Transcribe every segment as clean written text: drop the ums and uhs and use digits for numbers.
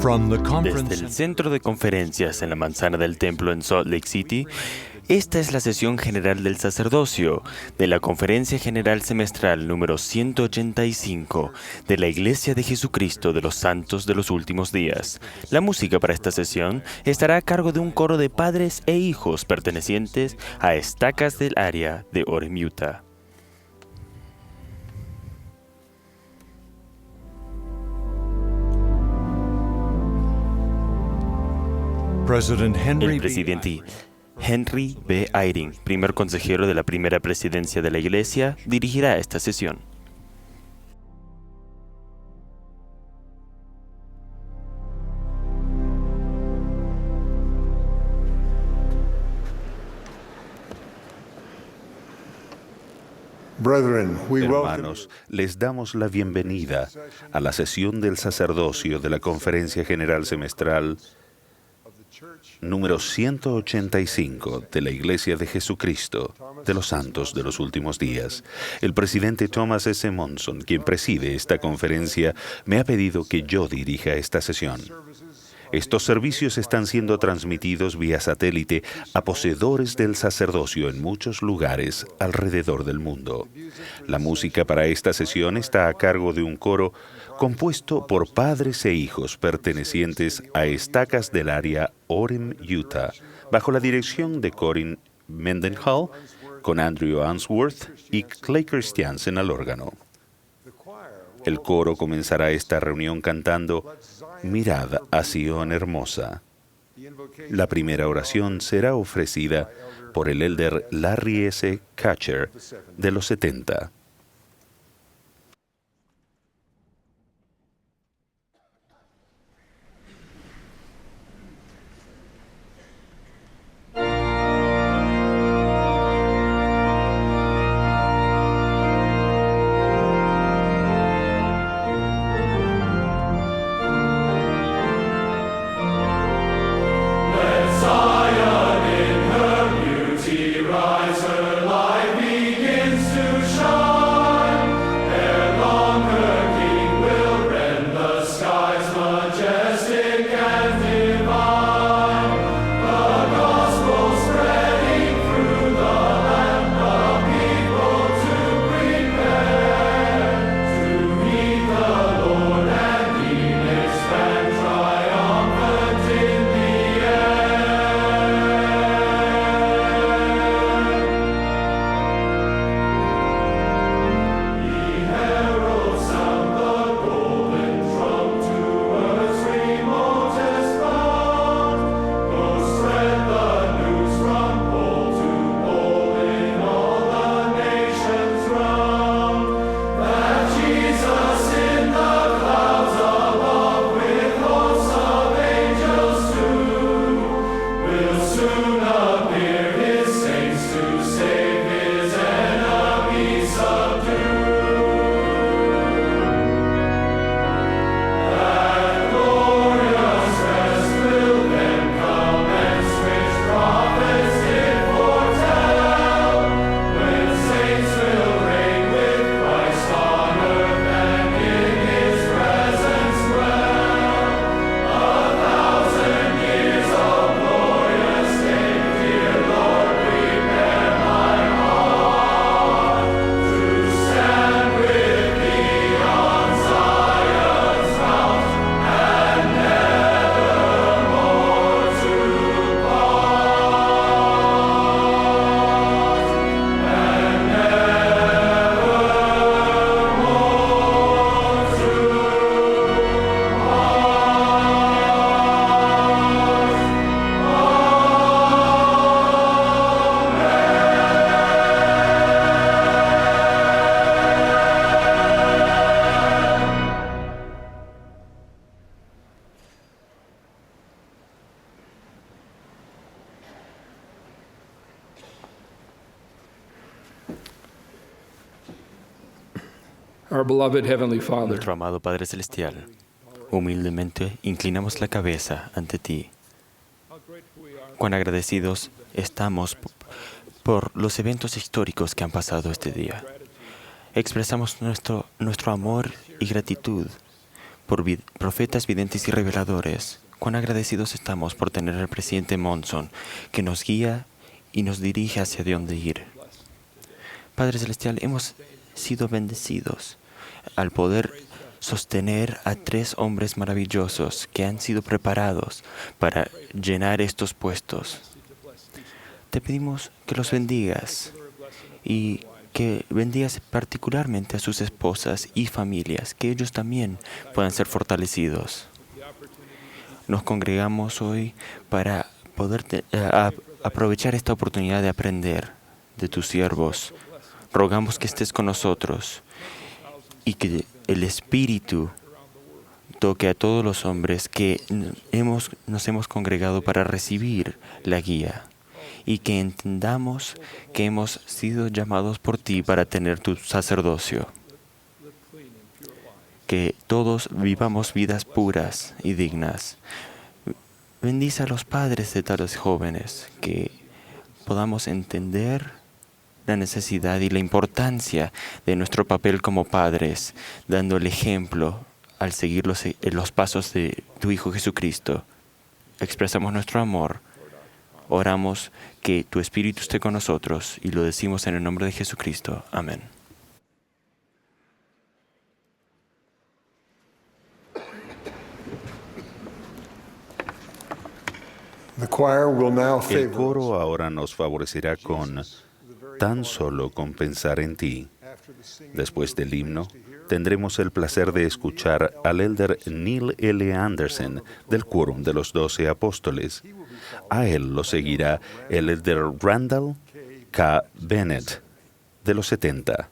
Desde el centro de conferencias en la manzana del templo en Salt Lake City, esta es la sesión general del sacerdocio de la Conferencia General Semestral número 185 de la Iglesia de Jesucristo de los Santos de los Últimos Días. La música para esta sesión estará a cargo de un coro de padres e hijos pertenecientes a estacas del área de Orem, Utah. El presidente Henry B. Eyring, primer consejero de la primera presidencia de la Iglesia, dirigirá esta sesión. Hermanos, les damos la bienvenida a la sesión del sacerdocio de la Conferencia General Semestral número 185 de la Iglesia de Jesucristo de los Santos de los Últimos Días. El presidente Thomas S. Monson, quien preside esta conferencia, me ha pedido que yo dirija esta sesión. Estos servicios están siendo transmitidos vía satélite a poseedores del sacerdocio en muchos lugares alrededor del mundo. La música para esta sesión está a cargo de un coro compuesto por padres e hijos pertenecientes a estacas del área Orem, Utah, bajo la dirección de Corinne Mendenhall, con Andrew Answorth y Clay Christiansen al órgano. El coro comenzará esta reunión cantando "Mirad a Sión hermosa". La primera oración será ofrecida por el elder Larry S. Catcher de los 70. Nuestro amado Padre Celestial, humildemente inclinamos la cabeza ante ti. Cuán agradecidos estamos por los eventos históricos que han pasado este día. Expresamos nuestro amor y gratitud por profetas, videntes y reveladores. Cuán agradecidos estamos por tener al presidente Monson, que nos guía y nos dirige hacia dónde ir. Padre Celestial, hemos sido bendecidos al poder sostener a 3 hombres maravillosos que han sido preparados para llenar estos puestos. Te pedimos que los bendigas y que bendigas particularmente a sus esposas y familias, que ellos también puedan ser fortalecidos. Nos congregamos hoy para poder aprovechar esta oportunidad de aprender de tus siervos. Rogamos que estés con nosotros y que el Espíritu toque a todos los hombres que nos hemos congregado para recibir la guía, y que entendamos que hemos sido llamados por ti para tener tu sacerdocio. Que todos vivamos vidas puras y dignas. Bendice a los padres de tales jóvenes, que podamos entender la necesidad y la importancia de nuestro papel como padres, dando el ejemplo al seguir los pasos de tu Hijo Jesucristo. Expresamos nuestro amor. Oramos que tu Espíritu esté con nosotros y lo decimos en el nombre de Jesucristo. Amén. El coro ahora nos favorecerá con Tan solo con pensar en ti. Después del himno, tendremos el placer de escuchar al elder Neil L. Anderson del Quórum de los 12 Apóstoles. A él lo seguirá el elder Randall K. Bennett de los 70.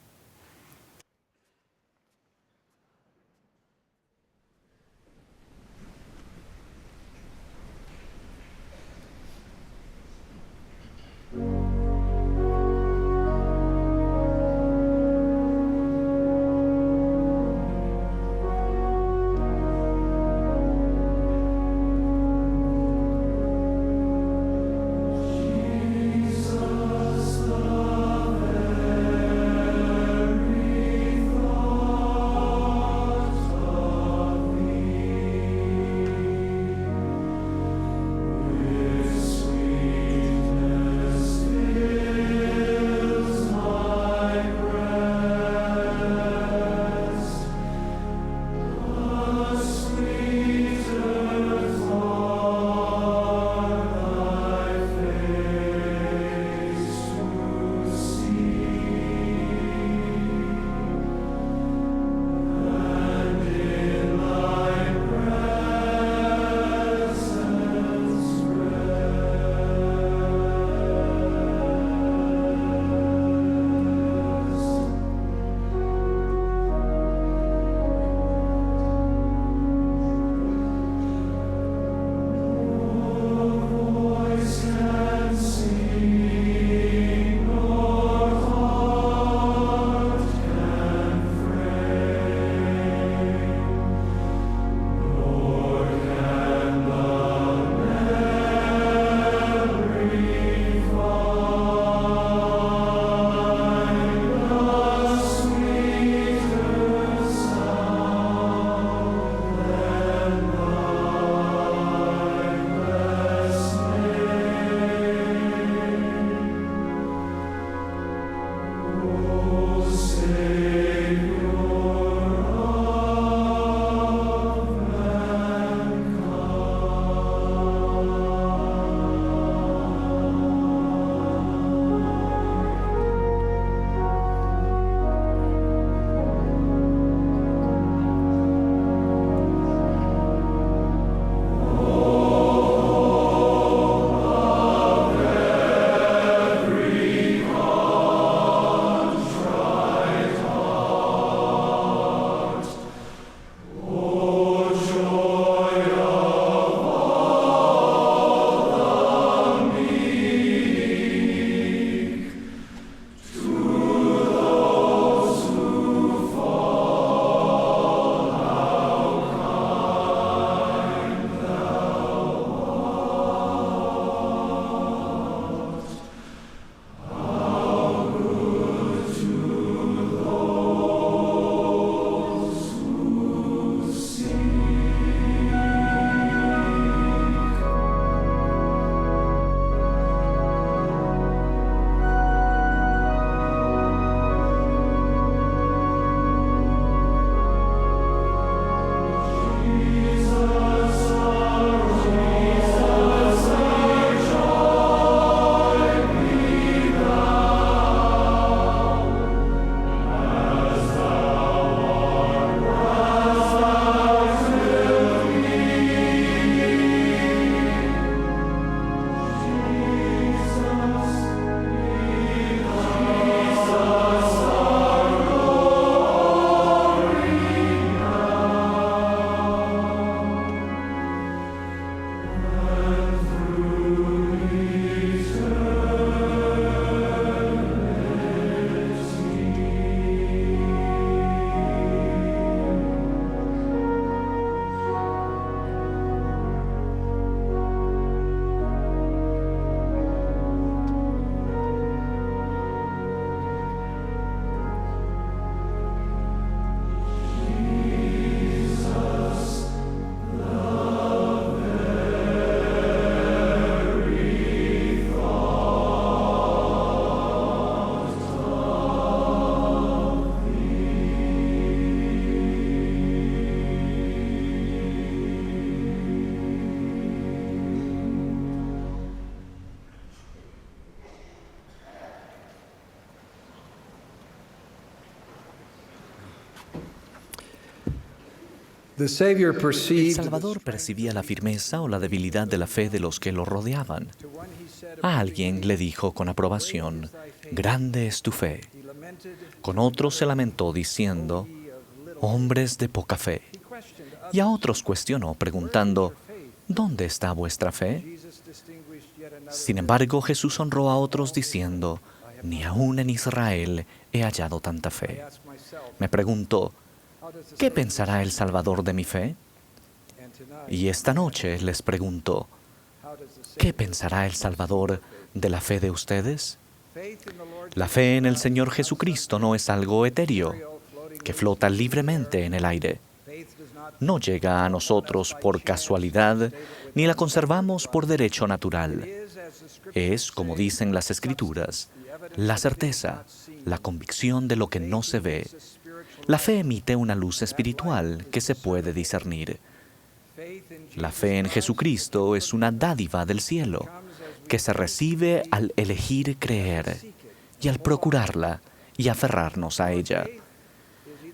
El Salvador percibía la firmeza o la debilidad de la fe de los que lo rodeaban. A alguien le dijo con aprobación, «Grande es tu fe». Con otros se lamentó diciendo, «Hombres de poca fe». Y a otros cuestionó preguntando, «¿Dónde está vuestra fe?». Sin embargo, Jesús honró a otros diciendo, «Ni aún en Israel he hallado tanta fe». Me pregunto, ¿qué pensará el Salvador de mi fe? Y esta noche les pregunto, ¿qué pensará el Salvador de la fe de ustedes? La fe en el Señor Jesucristo no es algo etéreo, que flota libremente en el aire. No llega a nosotros por casualidad, ni la conservamos por derecho natural. Es, como dicen las Escrituras, la certeza, la convicción de lo que no se ve. La fe emite una luz espiritual que se puede discernir. La fe en Jesucristo es una dádiva del cielo, que se recibe al elegir creer y al procurarla y aferrarnos a ella.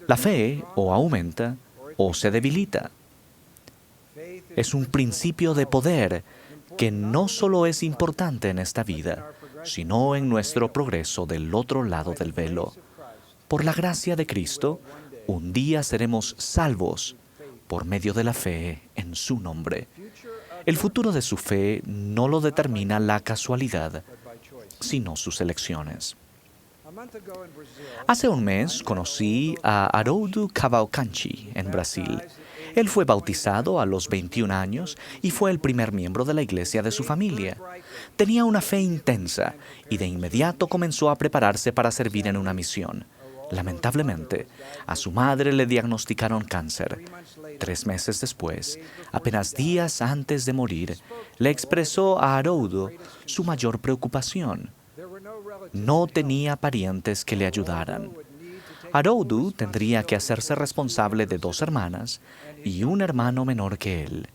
La fe o aumenta o se debilita. Es un principio de poder que no solo es importante en esta vida, sino en nuestro progreso del otro lado del velo. Por la gracia de Cristo, un día seremos salvos por medio de la fe en su nombre. El futuro de su fe no lo determina la casualidad, sino sus elecciones. Hace un mes conocí a Haroldo Cavalcanti en Brasil. Él fue bautizado a los 21 años y fue el primer miembro de la iglesia de su familia. Tenía una fe intensa y de inmediato comenzó a prepararse para servir en una misión. Lamentablemente, a su madre le diagnosticaron cáncer. 3 meses después, apenas días antes de morir, le expresó a Haroldo su mayor preocupación. No tenía parientes que le ayudaran. Haroldo tendría que hacerse responsable de 2 hermanas y un hermano menor que él.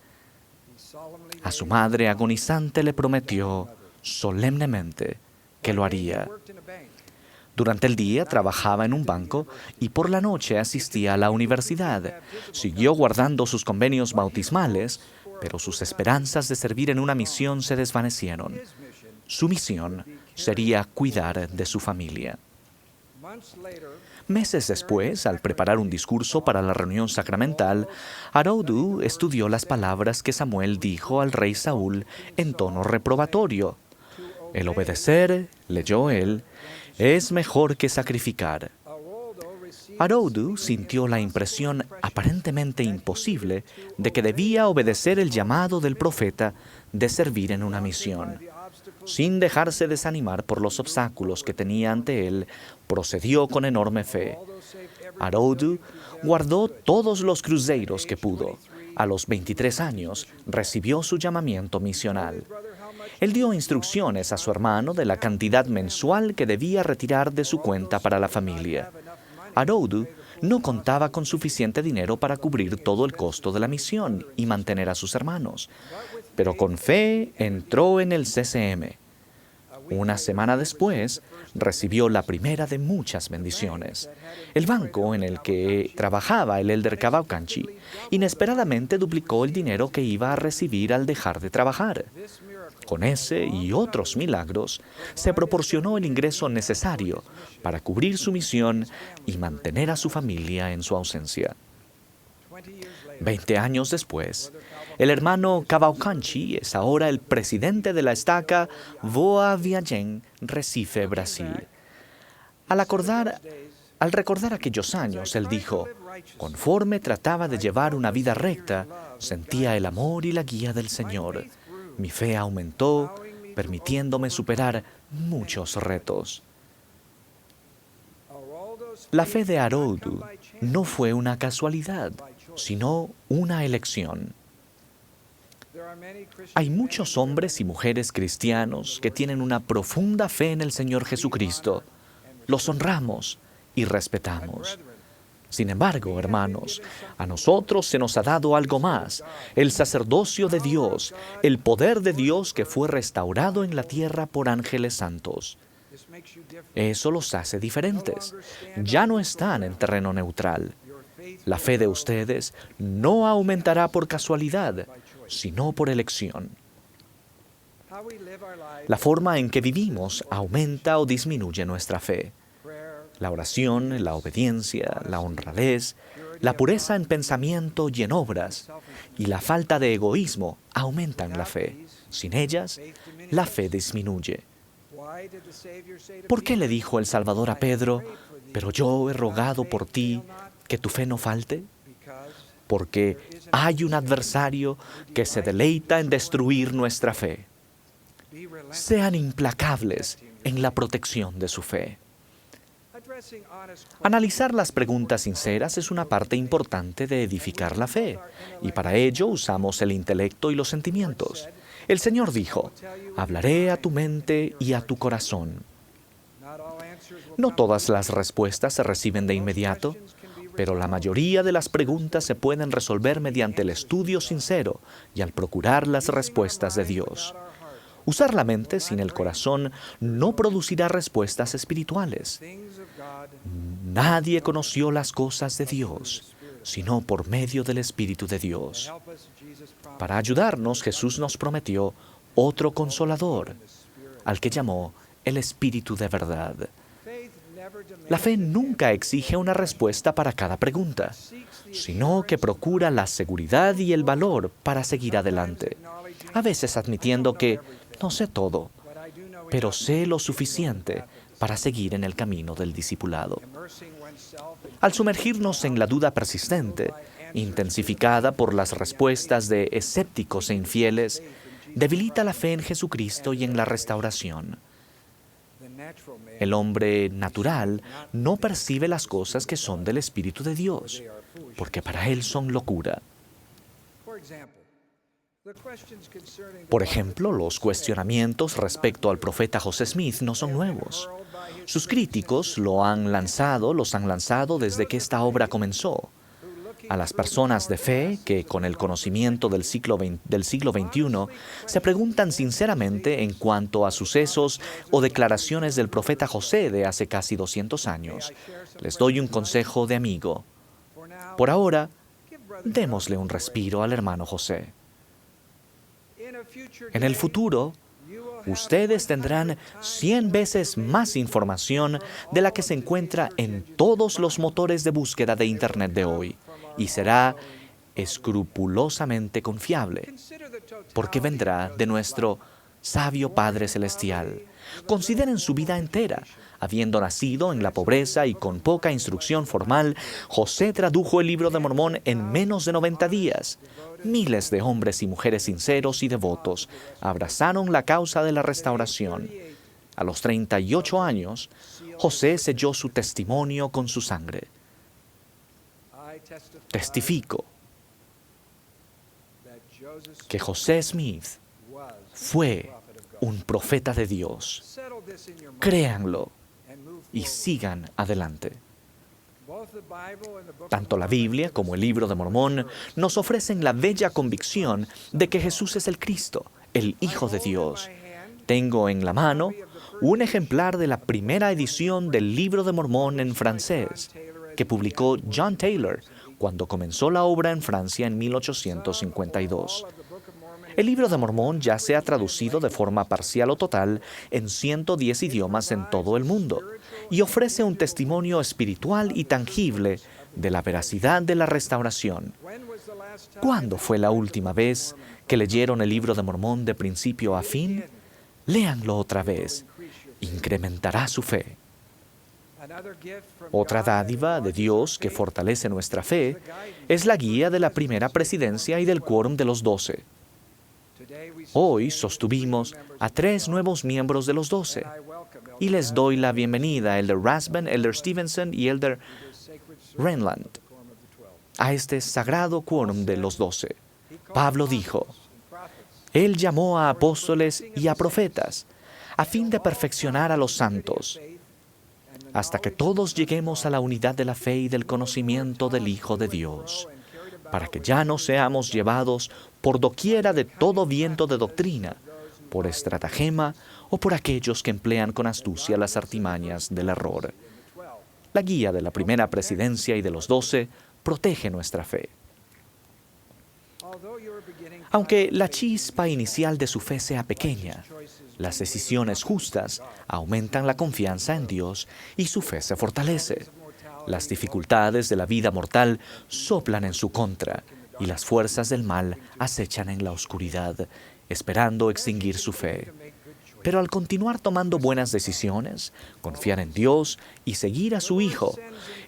A su madre agonizante le prometió solemnemente que lo haría. Durante el día trabajaba en un banco y por la noche asistía a la universidad. Siguió guardando sus convenios bautismales, pero sus esperanzas de servir en una misión se desvanecieron. Su misión sería cuidar de su familia. Meses después, al preparar un discurso para la reunión sacramental, Haroldo estudió las palabras que Samuel dijo al rey Saúl en tono reprobatorio. El obedecer, leyó él, es mejor que sacrificar. Haroldo sintió la impresión aparentemente imposible de que debía obedecer el llamado del profeta de servir en una misión. Sin dejarse desanimar por los obstáculos que tenía ante él, procedió con enorme fe. Haroldo guardó todos los cruzeiros que pudo. A los 23 años recibió su llamamiento misional. Él dio instrucciones a su hermano de la cantidad mensual que debía retirar de su cuenta para la familia. Haroldo no contaba con suficiente dinero para cubrir todo el costo de la misión y mantener a sus hermanos, pero con fe entró en el CCM. Una semana después, recibió la primera de muchas bendiciones. El banco en el que trabajaba el elder Cavalcanti inesperadamente duplicó el dinero que iba a recibir al dejar de trabajar. Con ese y otros milagros, se proporcionó el ingreso necesario para cubrir su misión y mantener a su familia en su ausencia. 20 años después, el hermano Cavalcanti es ahora el presidente de la estaca Boa Viagem, Recife, Brasil. Al recordar aquellos años, él dijo, conforme trataba de llevar una vida recta, sentía el amor y la guía del Señor. Mi fe aumentó, permitiéndome superar muchos retos. La fe de Haroldo no fue una casualidad, sino una elección. Hay muchos hombres y mujeres cristianos que tienen una profunda fe en el Señor Jesucristo. Los honramos y respetamos. Sin embargo, hermanos, a nosotros se nos ha dado algo más, el sacerdocio de Dios, el poder de Dios que fue restaurado en la tierra por ángeles santos. Eso los hace diferentes. Ya no están en terreno neutral. La fe de ustedes no aumentará por casualidad, sino por elección. La forma en que vivimos aumenta o disminuye nuestra fe. La oración, la obediencia, la honradez, la pureza en pensamiento y en obras, y la falta de egoísmo aumentan la fe. Sin ellas, la fe disminuye. ¿Por qué le dijo el Salvador a Pedro, pero yo he rogado por ti que tu fe no falte? Porque hay un adversario que se deleita en destruir nuestra fe. Sean implacables en la protección de su fe. Analizar las preguntas sinceras es una parte importante de edificar la fe, y para ello usamos el intelecto y los sentimientos. El Señor dijo, hablaré a tu mente y a tu corazón. No todas las respuestas se reciben de inmediato, pero la mayoría de las preguntas se pueden resolver mediante el estudio sincero y al procurar las respuestas de Dios. Usar la mente sin el corazón no producirá respuestas espirituales. Nadie conoció las cosas de Dios, sino por medio del Espíritu de Dios. Para ayudarnos, Jesús nos prometió otro consolador, al que llamó el Espíritu de verdad. La fe nunca exige una respuesta para cada pregunta, sino que procura la seguridad y el valor para seguir adelante, a veces admitiendo que no sé todo, pero sé lo suficiente para seguir en el camino del discipulado. Al sumergirnos en la duda persistente, intensificada por las respuestas de escépticos e infieles, debilita la fe en Jesucristo y en la restauración. El hombre natural no percibe las cosas que son del Espíritu de Dios, porque para él son locura. Por ejemplo, los cuestionamientos respecto al profeta José Smith no son nuevos. Sus críticos los han lanzado desde que esta obra comenzó. A las personas de fe que, con el conocimiento del siglo XXI, se preguntan sinceramente en cuanto a sucesos o declaraciones del profeta José de hace casi 200 años, les doy un consejo de amigo. Por ahora, démosle un respiro al hermano José. En el futuro, ustedes tendrán 100 veces más información de la que se encuentra en todos los motores de búsqueda de Internet de hoy, y será escrupulosamente confiable, porque vendrá de nuestro sabio Padre Celestial. Consideren su vida entera. Habiendo nacido en la pobreza y con poca instrucción formal, José tradujo el Libro de Mormón en menos de 90 días. Miles de hombres y mujeres sinceros y devotos abrazaron la causa de la restauración. A los 38 años, José selló su testimonio con su sangre. Testifico que José Smith fue un profeta de Dios. Créanlo y sigan adelante. Tanto la Biblia como el Libro de Mormón nos ofrecen la bella convicción de que Jesús es el Cristo, el Hijo de Dios. Tengo en la mano un ejemplar de la primera edición del Libro de Mormón en francés, que publicó John Taylor cuando comenzó la obra en Francia en 1852. El Libro de Mormón ya se ha traducido de forma parcial o total en 110 idiomas en todo el mundo y ofrece un testimonio espiritual y tangible de la veracidad de la restauración. ¿Cuándo fue la última vez que leyeron el Libro de Mormón de principio a fin? Léanlo otra vez. Incrementará su fe. Otra dádiva de Dios que fortalece nuestra fe es la guía de la primera presidencia y del quórum de los 12. Hoy sostuvimos a 3 nuevos miembros de los 12 y les doy la bienvenida a Elder Rasband, Elder Stevenson y Elder Renland a este sagrado quórum de los 12. Pablo dijo, Él llamó a apóstoles y a profetas a fin de perfeccionar a los santos, hasta que todos lleguemos a la unidad de la fe y del conocimiento del Hijo de Dios, para que ya no seamos llevados por doquiera de todo viento de doctrina, por estratagema o por aquellos que emplean con astucia las artimañas del error. La guía de la primera presidencia y de los 12 protege nuestra fe. Aunque la chispa inicial de su fe sea pequeña, las decisiones justas aumentan la confianza en Dios y su fe se fortalece. Las dificultades de la vida mortal soplan en su contra y las fuerzas del mal acechan en la oscuridad, esperando extinguir su fe. Pero al continuar tomando buenas decisiones, confiar en Dios y seguir a su Hijo,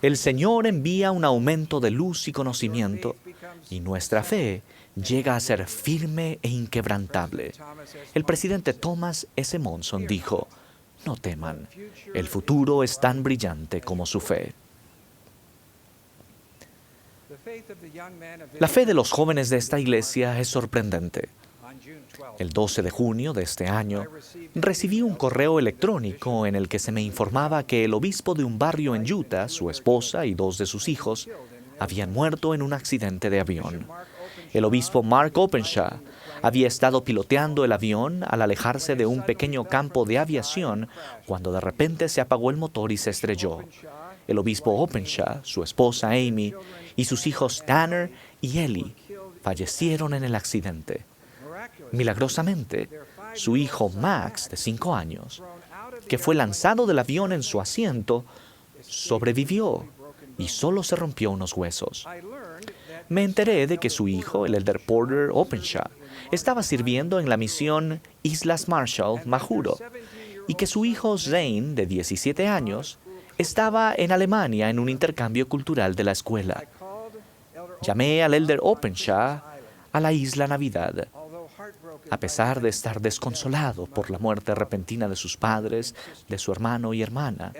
el Señor envía un aumento de luz y conocimiento, y nuestra fe llega a ser firme e inquebrantable. El presidente Thomas S. Monson dijo: "No teman, el futuro es tan brillante como su fe". La fe de los jóvenes de esta iglesia es sorprendente. El 12 de junio de este año, recibí un correo electrónico en el que se me informaba que el obispo de un barrio en Utah, su esposa y 2 de sus hijos, habían muerto en un accidente de avión. El obispo Mark Openshaw había estado piloteando el avión al alejarse de un pequeño campo de aviación cuando de repente se apagó el motor y se estrelló. El obispo Openshaw, su esposa Amy y sus hijos Tanner y Ellie fallecieron en el accidente. Milagrosamente, su hijo Max, de 5 años, que fue lanzado del avión en su asiento, sobrevivió y solo se rompió unos huesos. Me enteré de que su hijo, el elder Porter Openshaw, estaba sirviendo en la misión Islas Marshall, Majuro, y que su hijo Zane, de 17 años, estaba en Alemania en un intercambio cultural de la escuela. Llamé al elder Openshaw a la isla Navidad. A pesar de estar desconsolado por la muerte repentina de sus padres, de su hermano y hermana,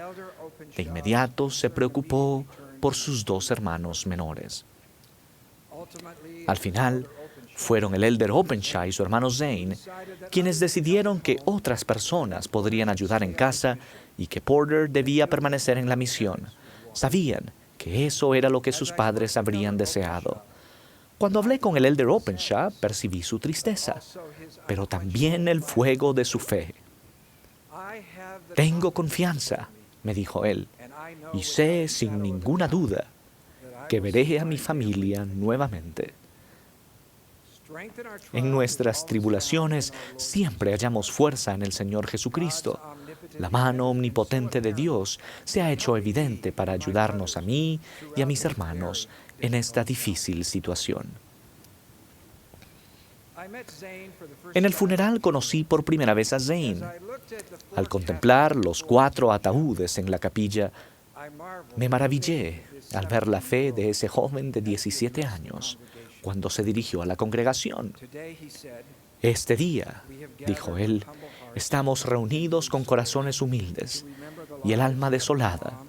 de inmediato se preocupó por sus 2 hermanos menores. Al final, fueron el elder Openshaw y su hermano Zane quienes decidieron que otras personas podrían ayudar en casa y que Porter debía permanecer en la misión. Sabían que eso era lo que sus padres habrían deseado. Cuando hablé con el elder Openshaw, percibí su tristeza, pero también el fuego de su fe. Tengo confianza, me dijo él, y sé sin ninguna duda que veré a mi familia nuevamente. En nuestras tribulaciones siempre hallamos fuerza en el Señor Jesucristo. La mano omnipotente de Dios se ha hecho evidente para ayudarnos a mí y a mis hermanos en esta difícil situación. En el funeral conocí por primera vez a Zane. Al contemplar los 4 ataúdes en la capilla, me maravillé al ver la fe de ese joven de 17 años cuando se dirigió a la congregación. Este día, dijo él, estamos reunidos con corazones humildes y el alma desolada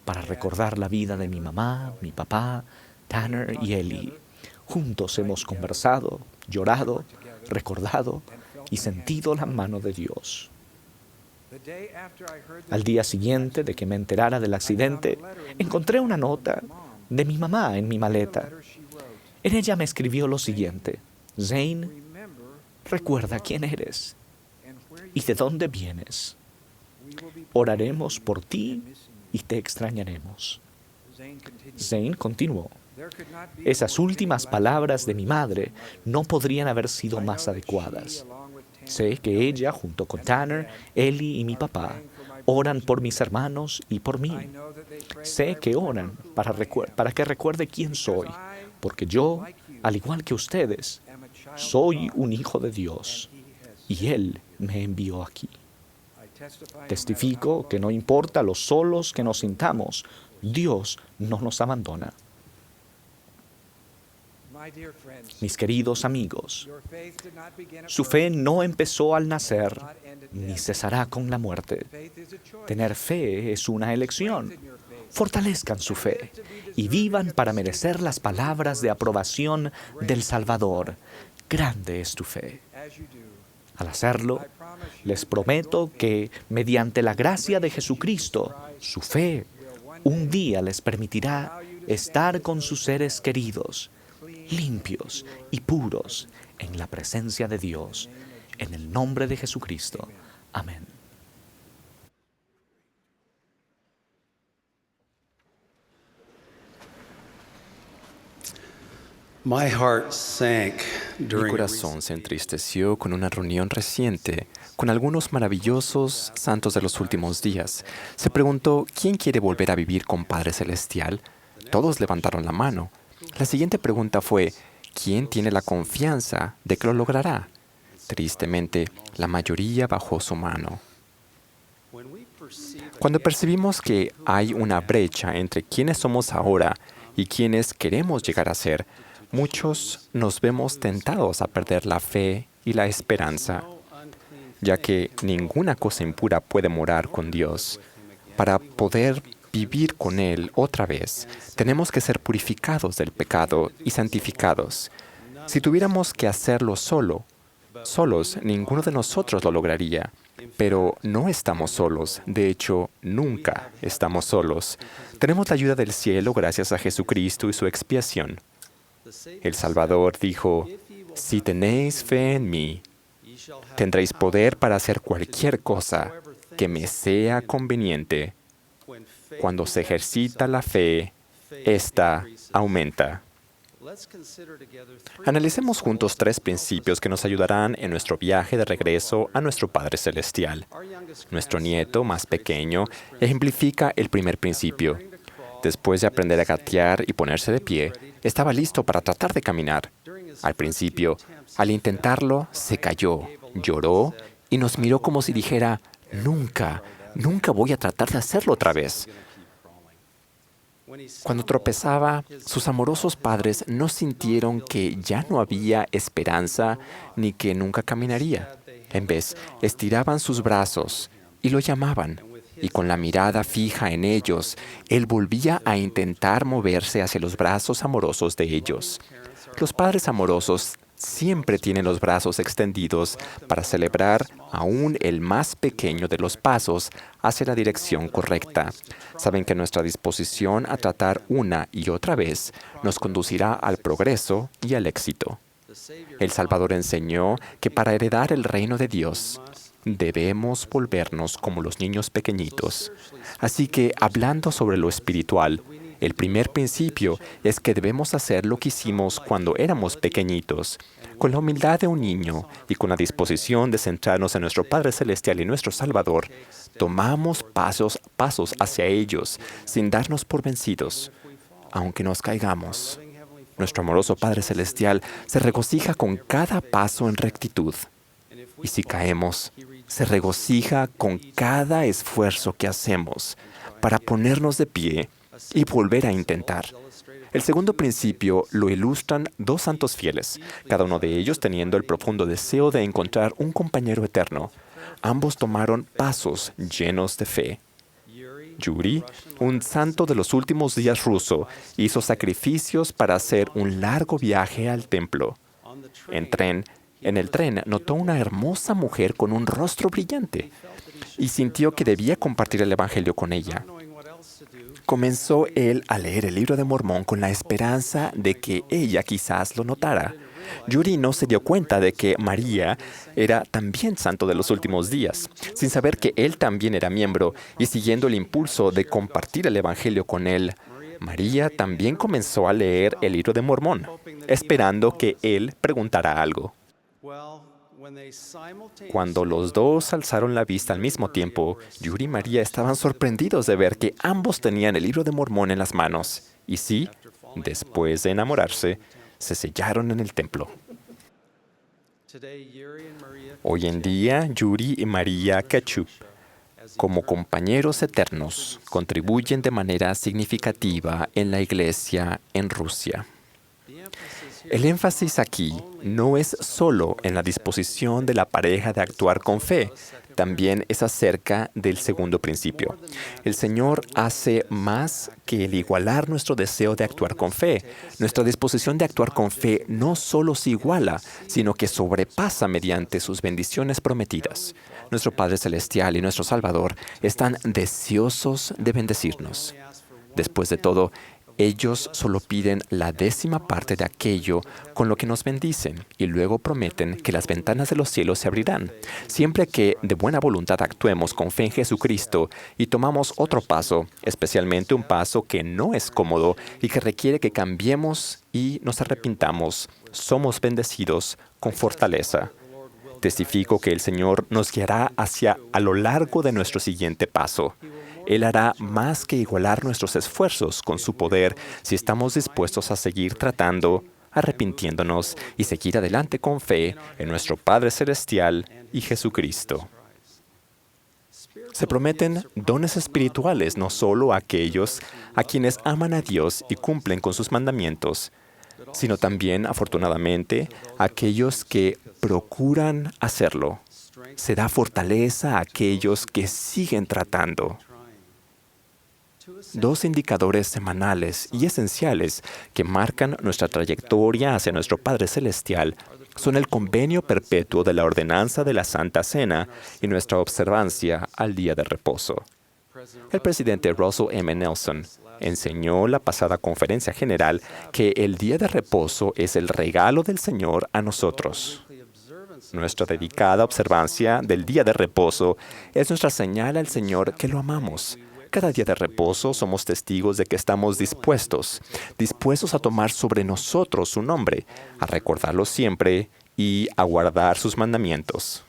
para recordar la vida de mi mamá, mi papá, Tanner y Ellie. Juntos hemos conversado, llorado, recordado y sentido la mano de Dios. Al día siguiente de que me enterara del accidente, encontré una nota de mi mamá en mi maleta. En ella me escribió lo siguiente: Zane, recuerda quién eres y de dónde vienes. Oraremos por ti y te extrañaremos. Zane continuó: esas últimas palabras de mi madre no podrían haber sido más adecuadas. Sé que ella, junto con Tanner, Ellie y mi papá, oran por mis hermanos y por mí. Sé que oran para que recuerde quién soy, porque yo, al igual que ustedes, soy un hijo de Dios y Él me envió aquí. Testifico que no importa lo solos que nos sintamos, Dios no nos abandona. Mis queridos amigos, su fe no empezó al nacer ni cesará con la muerte. Tener fe es una elección. Fortalezcan su fe y vivan para merecer las palabras de aprobación del Salvador. Grande es tu fe. Al hacerlo, les prometo que, mediante la gracia de Jesucristo, su fe un día les permitirá estar con sus seres queridos, limpios y puros en la presencia de Dios. En el nombre de Jesucristo. Amén. My heart sank Mi during a corazón se entristeció con una reunión reciente con algunos maravillosos santos de los últimos días. Se preguntó, ¿quién quiere volver a vivir con Padre Celestial? Todos levantaron la mano. La siguiente pregunta fue, ¿quién tiene la confianza de que lo logrará? Tristemente, la mayoría bajó su mano. Cuando percibimos que hay una brecha entre quienes somos ahora y quienes queremos llegar a ser, muchos nos vemos tentados a perder la fe y la esperanza, ya que ninguna cosa impura puede morar con Dios. Para poder vivir con Él otra vez, tenemos que ser purificados del pecado y santificados. Si tuviéramos que hacerlo solos, ninguno de nosotros lo lograría. Pero no estamos solos, de hecho, nunca estamos solos. Tenemos la ayuda del cielo gracias a Jesucristo y su expiación. El Salvador dijo, si tenéis fe en mí, tendréis poder para hacer cualquier cosa que me sea conveniente. Cuando se ejercita la fe, ésta aumenta. Analicemos juntos 3 principios que nos ayudarán en nuestro viaje de regreso a nuestro Padre Celestial. Nuestro nieto más pequeño ejemplifica el primer principio. Después de aprender a gatear y ponerse de pie, estaba listo para tratar de caminar. Al principio, al intentarlo, se cayó, lloró y nos miró como si dijera, nunca voy a tratar de hacerlo otra vez. Cuando tropezaba, sus amorosos padres no sintieron que ya no había esperanza ni que nunca caminaría. En vez, estiraban sus brazos y lo llamaban. Y con la mirada fija en ellos, él volvía a intentar moverse hacia los brazos amorosos de ellos. Los padres amorosos siempre tienen los brazos extendidos para celebrar aún el más pequeño de los pasos hacia la dirección correcta. Saben que nuestra disposición a tratar una y otra vez nos conducirá al progreso y al éxito. El Salvador enseñó que para heredar el reino de Dios, debemos volvernos como los niños pequeñitos. Así que, hablando sobre lo espiritual, el primer principio es que debemos hacer lo que hicimos cuando éramos pequeñitos, con la humildad de un niño y con la disposición de centrarnos en nuestro Padre Celestial y nuestro Salvador. Tomamos pasos hacia ellos sin darnos por vencidos, aunque nos caigamos. Nuestro amoroso Padre Celestial se regocija con cada paso en rectitud. Y si caemos, se regocija con cada esfuerzo que hacemos para ponernos de pie y volver a intentar. El segundo principio lo ilustran 2 santos fieles, cada uno de ellos teniendo el profundo deseo de encontrar un compañero eterno. Ambos tomaron pasos llenos de fe. Yuri, un santo de los últimos días ruso, hizo sacrificios para hacer un largo viaje al templo. En el tren notó una hermosa mujer con un rostro brillante y sintió que debía compartir el Evangelio con ella. Comenzó él a leer el libro de Mormón con la esperanza de que ella quizás lo notara. Yuri no se dio cuenta de que María era también santo de los últimos días, sin saber que él también era miembro y siguiendo el impulso de compartir el Evangelio con él. María también comenzó a leer el libro de Mormón, esperando que él preguntara algo. Cuando los dos alzaron la vista al mismo tiempo, Yuri y María estaban sorprendidos de ver que ambos tenían el libro de Mormón en las manos. Y sí, después de enamorarse, se sellaron en el templo. Hoy en día, Yuri y María Kachup, como compañeros eternos, contribuyen de manera significativa en la iglesia en Rusia. El énfasis aquí no es solo en la disposición de la pareja de actuar con fe, también es acerca del segundo principio. El Señor hace más que el igualar nuestro deseo de actuar con fe. Nuestra disposición de actuar con fe no solo se iguala, sino que sobrepasa mediante sus bendiciones prometidas. Nuestro Padre Celestial y nuestro Salvador están deseosos de bendecirnos. Después de todo, Ellos solo piden la 10ª parte de aquello con lo que nos bendicen y luego prometen que las ventanas de los cielos se abrirán, siempre que de buena voluntad actuemos con fe en Jesucristo y tomamos otro paso, especialmente un paso que no es cómodo y que requiere que cambiemos y nos arrepintamos. Somos bendecidos con fortaleza. Testifico que el Señor nos guiará a lo largo de nuestro siguiente paso. Él hará más que igualar nuestros esfuerzos con su poder si estamos dispuestos a seguir tratando, arrepintiéndonos y seguir adelante con fe en nuestro Padre Celestial y Jesucristo. Se prometen dones espirituales no solo a aquellos a quienes aman a Dios y cumplen con sus mandamientos, sino también, afortunadamente, a aquellos que procuran hacerlo. Se da fortaleza a aquellos que siguen tratando. 2 indicadores semanales y esenciales que marcan nuestra trayectoria hacia nuestro Padre Celestial son el convenio perpetuo de la ordenanza de la Santa Cena y nuestra observancia al día de reposo. El presidente Russell M. Nelson enseñó en la pasada conferencia general que el día de reposo es el regalo del Señor a nosotros. Nuestra dedicada observancia del día de reposo es nuestra señal al Señor que lo amamos. Cada día de reposo somos testigos de que estamos dispuestos a tomar sobre nosotros su nombre, a recordarlo siempre y a guardar sus mandamientos.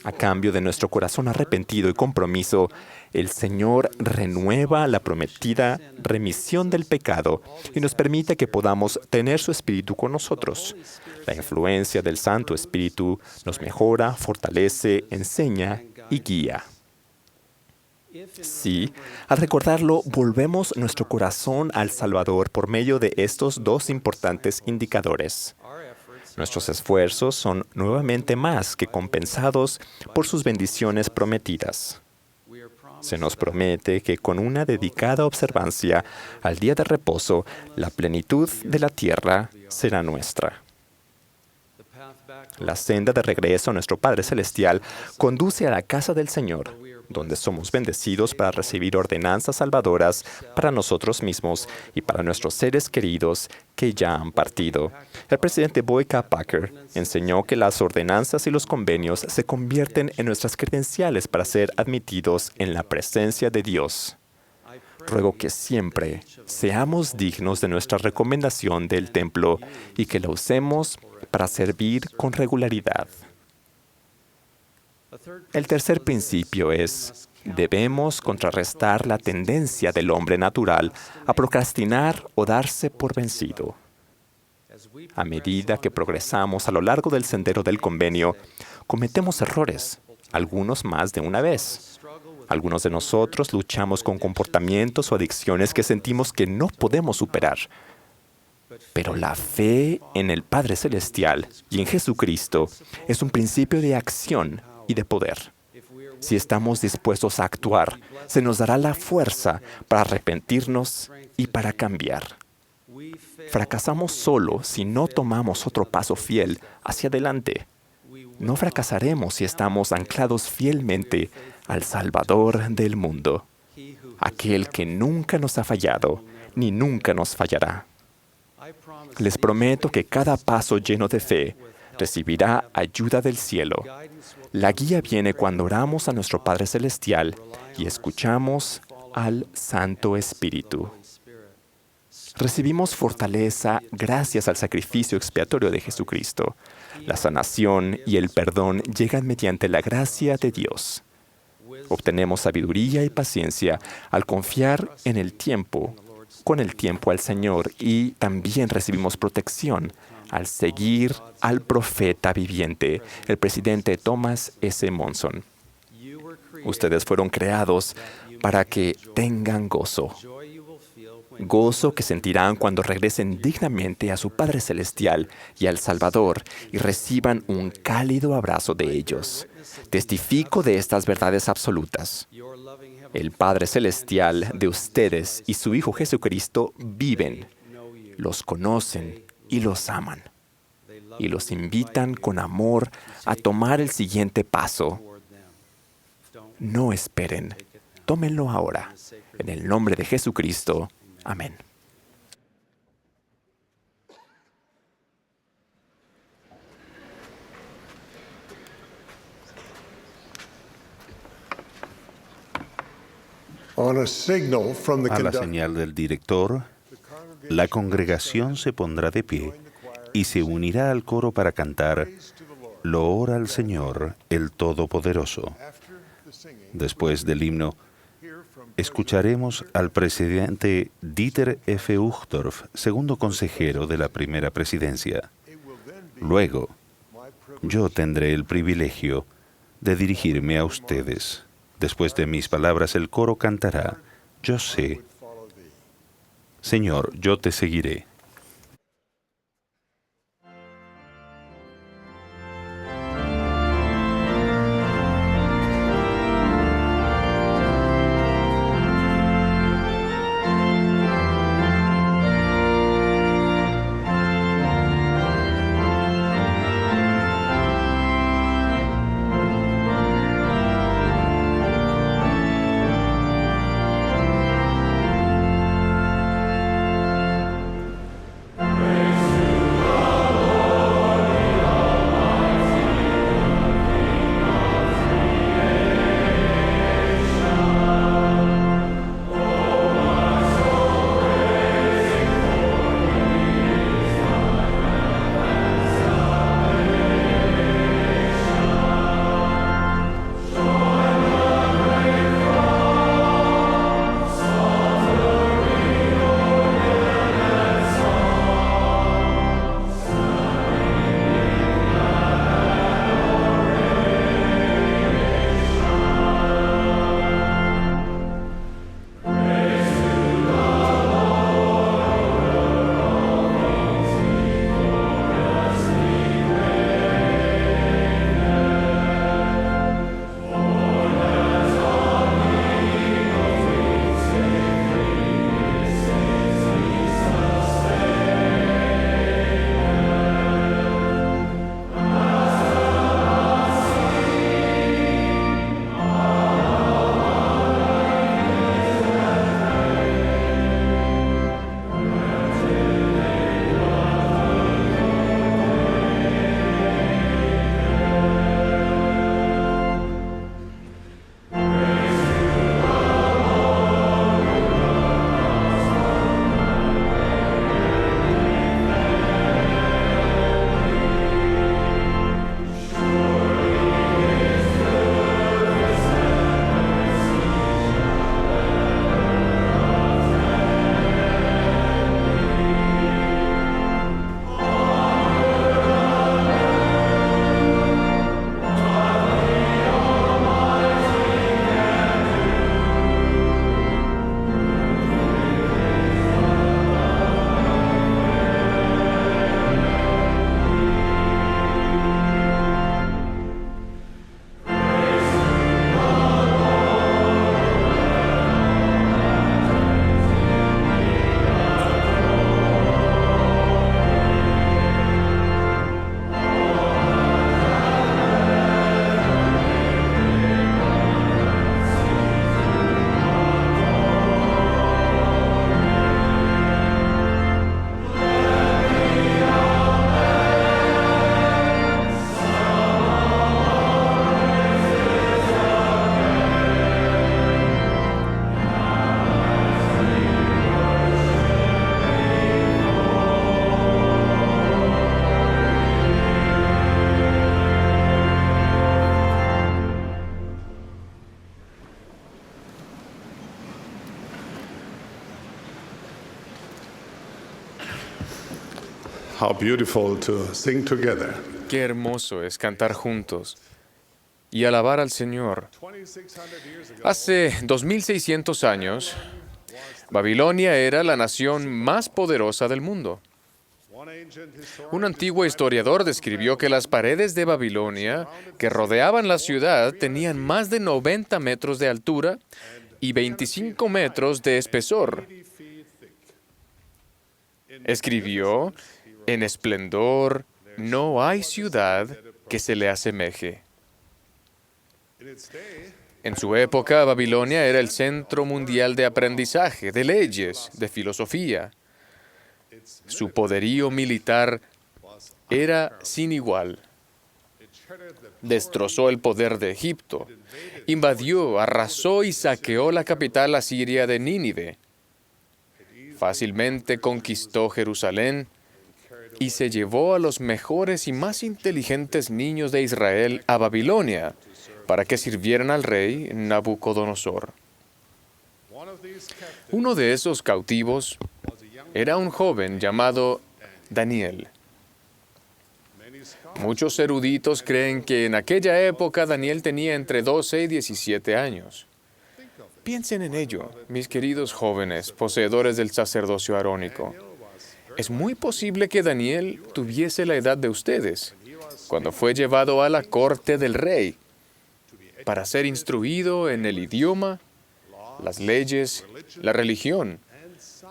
A cambio de nuestro corazón arrepentido y compromiso, el Señor renueva la prometida remisión del pecado y nos permite que podamos tener su Espíritu con nosotros. La influencia del Santo Espíritu nos mejora, fortalece, enseña y guía. Sí, al recordarlo, volvemos nuestro corazón al Salvador por medio de estos 2 importantes indicadores. Nuestros esfuerzos son nuevamente más que compensados por sus bendiciones prometidas. Se nos promete que con una dedicada observancia al día de reposo, la plenitud de la tierra será nuestra. La senda de regreso a nuestro Padre Celestial conduce a la casa del Señor, donde somos bendecidos para recibir ordenanzas salvadoras para nosotros mismos y para nuestros seres queridos que ya han partido. El presidente Boyd K. Packer enseñó que las ordenanzas y los convenios se convierten en nuestras credenciales para ser admitidos en la presencia de Dios. Ruego que siempre seamos dignos de nuestra recomendación del templo y que la usemos para servir con regularidad. El tercer principio es, debemos contrarrestar la tendencia del hombre natural a procrastinar o darse por vencido. A medida que progresamos a lo largo del sendero del convenio, cometemos errores, algunos más de una vez. Algunos de nosotros luchamos con comportamientos o adicciones que sentimos que no podemos superar. Pero la fe en el Padre Celestial y en Jesucristo es un principio de acción y de poder. Si estamos dispuestos a actuar, se nos dará la fuerza para arrepentirnos y para cambiar. Fracasamos solo si no tomamos otro paso fiel hacia adelante. No fracasaremos si estamos anclados fielmente al Salvador del mundo, aquel que nunca nos ha fallado ni nunca nos fallará. Les prometo que cada paso lleno de fe recibirá ayuda del cielo. La guía viene cuando oramos a nuestro Padre Celestial y escuchamos al Santo Espíritu. Recibimos fortaleza gracias al sacrificio expiatorio de Jesucristo. La sanación y el perdón llegan mediante la gracia de Dios. Obtenemos sabiduría y paciencia al confiar con el tiempo al Señor, y también recibimos protección al seguir al profeta viviente, el presidente Thomas S. Monson. Ustedes fueron creados para que tengan gozo. Gozo que sentirán cuando regresen dignamente a su Padre Celestial y al Salvador y reciban un cálido abrazo de ellos. Testifico de estas verdades absolutas. El Padre Celestial de ustedes y su Hijo Jesucristo viven, los conocen y los aman. Y los invitan con amor a tomar el siguiente paso. No esperen, tómenlo ahora. En el nombre de Jesucristo. Amén. A la señal del director, la congregación se pondrá de pie y se unirá al coro para cantar Loor al Señor, el Todopoderoso. Después del himno, escucharemos al presidente Dieter F. Uchtdorf, segundo consejero de la primera presidencia. Luego, yo tendré el privilegio de dirigirme a ustedes. Después de mis palabras, el coro cantará, Yo sé, Señor, yo te seguiré. How beautiful to sing together. Qué hermoso es cantar juntos y alabar al Señor. Hace 2600 años, Babilonia era la nación más poderosa del mundo. Un antiguo historiador describió que las paredes de Babilonia que rodeaban la ciudad tenían más de 90 metros de altura y 25 metros de espesor. Escribió, en esplendor no hay ciudad que se le asemeje. En su época, Babilonia era el centro mundial de aprendizaje, de leyes, de filosofía. Su poderío militar era sin igual. Destrozó el poder de Egipto, invadió, arrasó y saqueó la capital asiria de Nínive. Fácilmente conquistó Jerusalén y se llevó a los mejores y más inteligentes niños de Israel a Babilonia para que sirvieran al rey Nabucodonosor. Uno de esos cautivos era un joven llamado Daniel. Muchos eruditos creen que en aquella época Daniel tenía entre 12 y 17 años. Piensen en ello, mis queridos jóvenes, poseedores del sacerdocio arónico. Es muy posible que Daniel tuviese la edad de ustedes cuando fue llevado a la corte del rey para ser instruido en el idioma, las leyes, la religión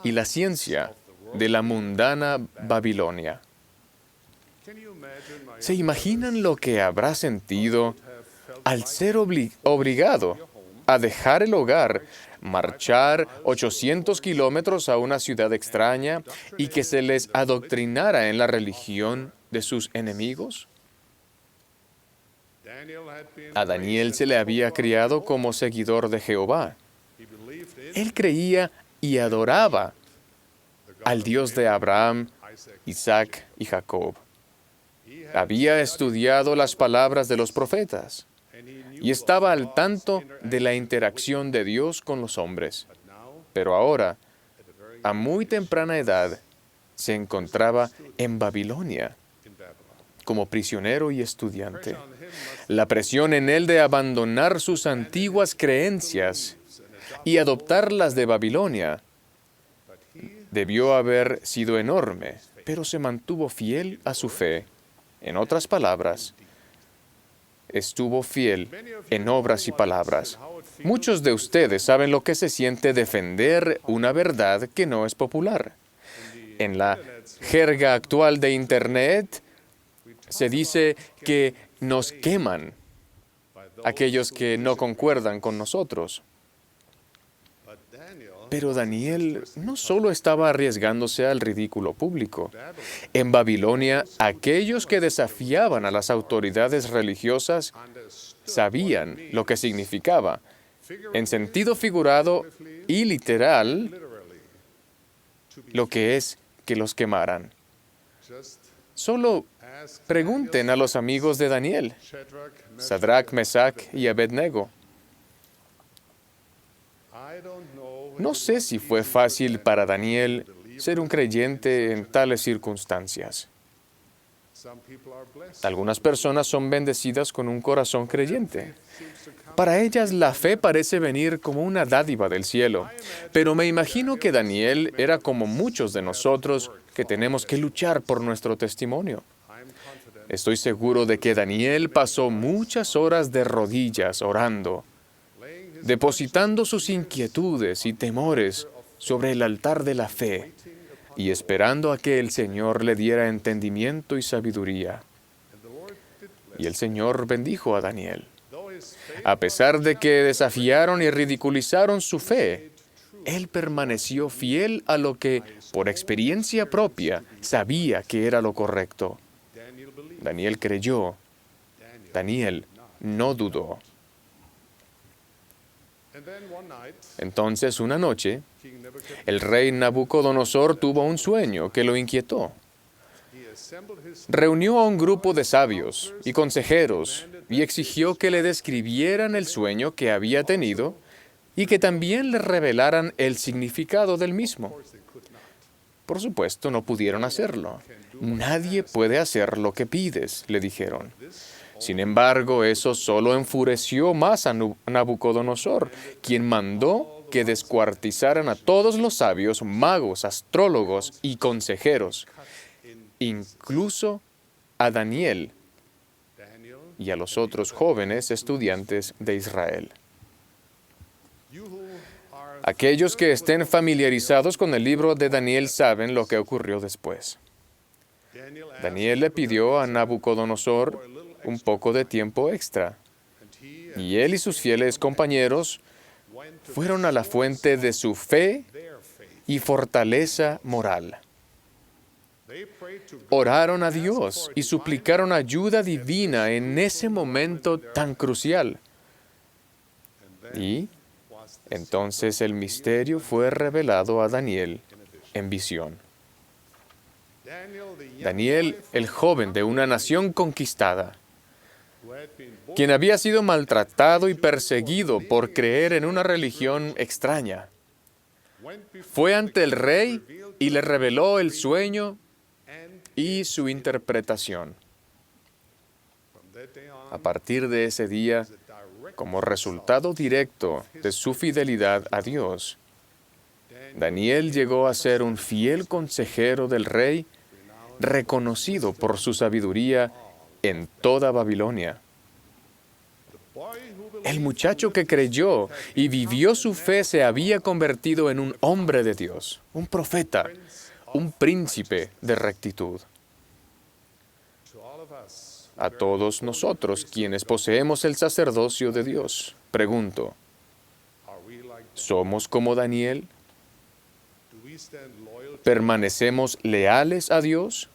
y la ciencia de la mundana Babilonia. ¿Se imaginan lo que habrá sentido al ser obligado a dejar el hogar, marchar 800 kilómetros a una ciudad extraña y que se les adoctrinara en la religión de sus enemigos? A Daniel se le había criado como seguidor de Jehová. Él creía y adoraba al Dios de Abraham, Isaac y Jacob. Había estudiado las palabras de los profetas y estaba al tanto de la interacción de Dios con los hombres. Pero ahora, a muy temprana edad, se encontraba en Babilonia como prisionero y estudiante. La presión en él de abandonar sus antiguas creencias y adoptar las de Babilonia debió haber sido enorme, pero se mantuvo fiel a su fe. En otras palabras, estuvo fiel en obras y palabras. Muchos de ustedes saben lo que se siente defender una verdad que no es popular. En la jerga actual de Internet, se dice que nos queman aquellos que no concuerdan con nosotros. Pero Daniel no solo estaba arriesgándose al ridículo público. En Babilonia, aquellos que desafiaban a las autoridades religiosas sabían lo que significaba, en sentido figurado y literal, lo que es que los quemaran. Solo pregunten a los amigos de Daniel, Sadrach, Mesach y Abednego. No sé si fue fácil para Daniel ser un creyente en tales circunstancias. Algunas personas son bendecidas con un corazón creyente. Para ellas la fe parece venir como una dádiva del cielo. Pero me imagino que Daniel era como muchos de nosotros que tenemos que luchar por nuestro testimonio. Estoy seguro de que Daniel pasó muchas horas de rodillas orando, depositando sus inquietudes y temores sobre el altar de la fe y esperando a que el Señor le diera entendimiento y sabiduría. Y el Señor bendijo a Daniel. A pesar de que desafiaron y ridiculizaron su fe, él permaneció fiel a lo que, por experiencia propia, sabía que era lo correcto. Daniel creyó. Daniel no dudó. Entonces, una noche, el rey Nabucodonosor tuvo un sueño que lo inquietó. Reunió a un grupo de sabios y consejeros y exigió que le describieran el sueño que había tenido y que también le revelaran el significado del mismo. Por supuesto, no pudieron hacerlo. Nadie puede hacer lo que pides, le dijeron. Sin embargo, eso solo enfureció más a Nabucodonosor, quien mandó que descuartizaran a todos los sabios, magos, astrólogos y consejeros, incluso a Daniel y a los otros jóvenes estudiantes de Israel. Aquellos que estén familiarizados con el libro de Daniel saben lo que ocurrió después. Daniel le pidió a Nabucodonosor un poco de tiempo extra. Y él y sus fieles compañeros fueron a la fuente de su fe y fortaleza moral. Oraron a Dios y suplicaron ayuda divina en ese momento tan crucial. Y entonces el misterio fue revelado a Daniel en visión. Daniel, el joven de una nación conquistada, quien había sido maltratado y perseguido por creer en una religión extraña, fue ante el rey y le reveló el sueño y su interpretación. A partir de ese día, como resultado directo de su fidelidad a Dios, Daniel llegó a ser un fiel consejero del rey, reconocido por su sabiduría en toda Babilonia. El muchacho que creyó y vivió su fe se había convertido en un hombre de Dios, un profeta, un príncipe de rectitud. A todos nosotros, quienes poseemos el sacerdocio de Dios, pregunto, ¿somos como Daniel? ¿Permanecemos leales a Dios?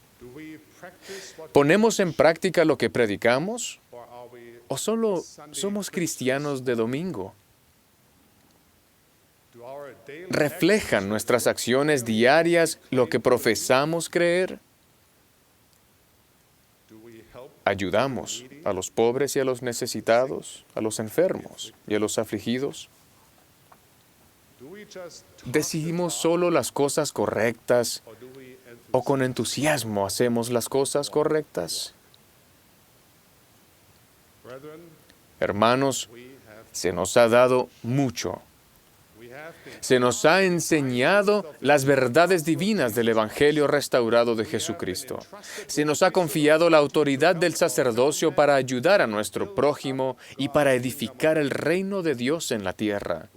¿Ponemos en práctica lo que predicamos? ¿O solo somos cristianos de domingo? ¿Reflejan nuestras acciones diarias lo que profesamos creer? ¿Ayudamos a los pobres y a los necesitados, a los enfermos y a los afligidos? ¿Decidimos solo las cosas correctas o con entusiasmo hacemos las cosas correctas? Hermanos, se nos ha dado mucho. Se nos ha enseñado las verdades divinas del Evangelio restaurado de Jesucristo. Se nos ha confiado la autoridad del sacerdocio para ayudar a nuestro prójimo y para edificar el reino de Dios en la tierra.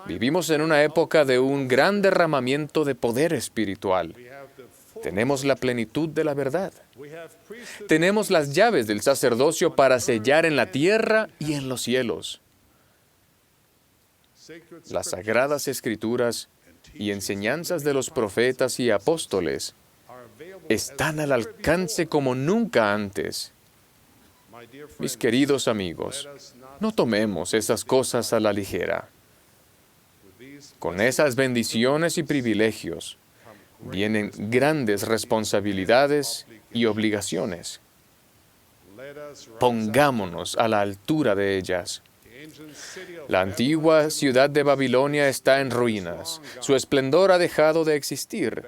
Vivimos en una época de un gran derramamiento de poder espiritual. Tenemos la plenitud de la verdad. Tenemos las llaves del sacerdocio para sellar en la tierra y en los cielos. Las sagradas escrituras y enseñanzas de los profetas y apóstoles están al alcance como nunca antes. Mis queridos amigos, no tomemos esas cosas a la ligera. Con esas bendiciones y privilegios vienen grandes responsabilidades y obligaciones. Pongámonos a la altura de ellas. La antigua ciudad de Babilonia está en ruinas. Su esplendor ha dejado de existir,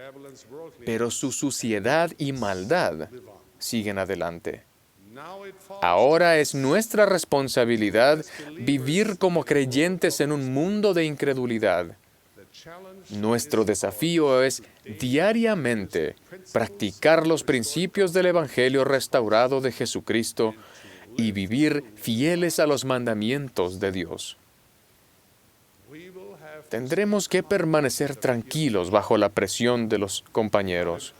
pero su suciedad y maldad siguen adelante. Ahora es nuestra responsabilidad vivir como creyentes en un mundo de incredulidad. Nuestro desafío es diariamente practicar los principios del Evangelio restaurado de Jesucristo y vivir fieles a los mandamientos de Dios. Tendremos que permanecer tranquilos bajo la presión de los compañeros,